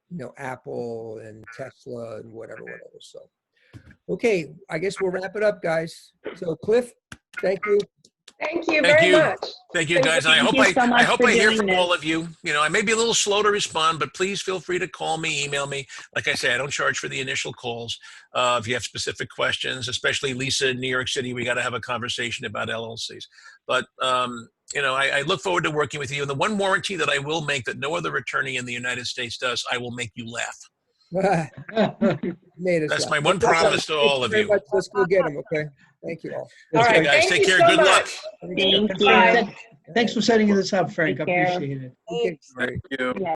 you know, Apple and Tesla and whatever. So, okay, I guess we'll wrap it up, guys. So Cliff, thank you. Thank you very much. Thank you, guys. And I hope I hear from all of you. You know, I may be a little slow to respond, but please feel free to call me, email me. Like I say, I don't charge for the initial calls. If you have specific questions, especially Lisa in New York City, we got to have a conversation about LLCs. But, you know, I look forward to working with you. And the one warranty that I will make that no other attorney in the United States does, I will make you laugh. That's my one promise to all of you. Let's go get them, okay? Thank you all. All right, guys, take care. Good luck. Thank you. Thanks for setting this up, Frank. I Take care. appreciate it. Thank you.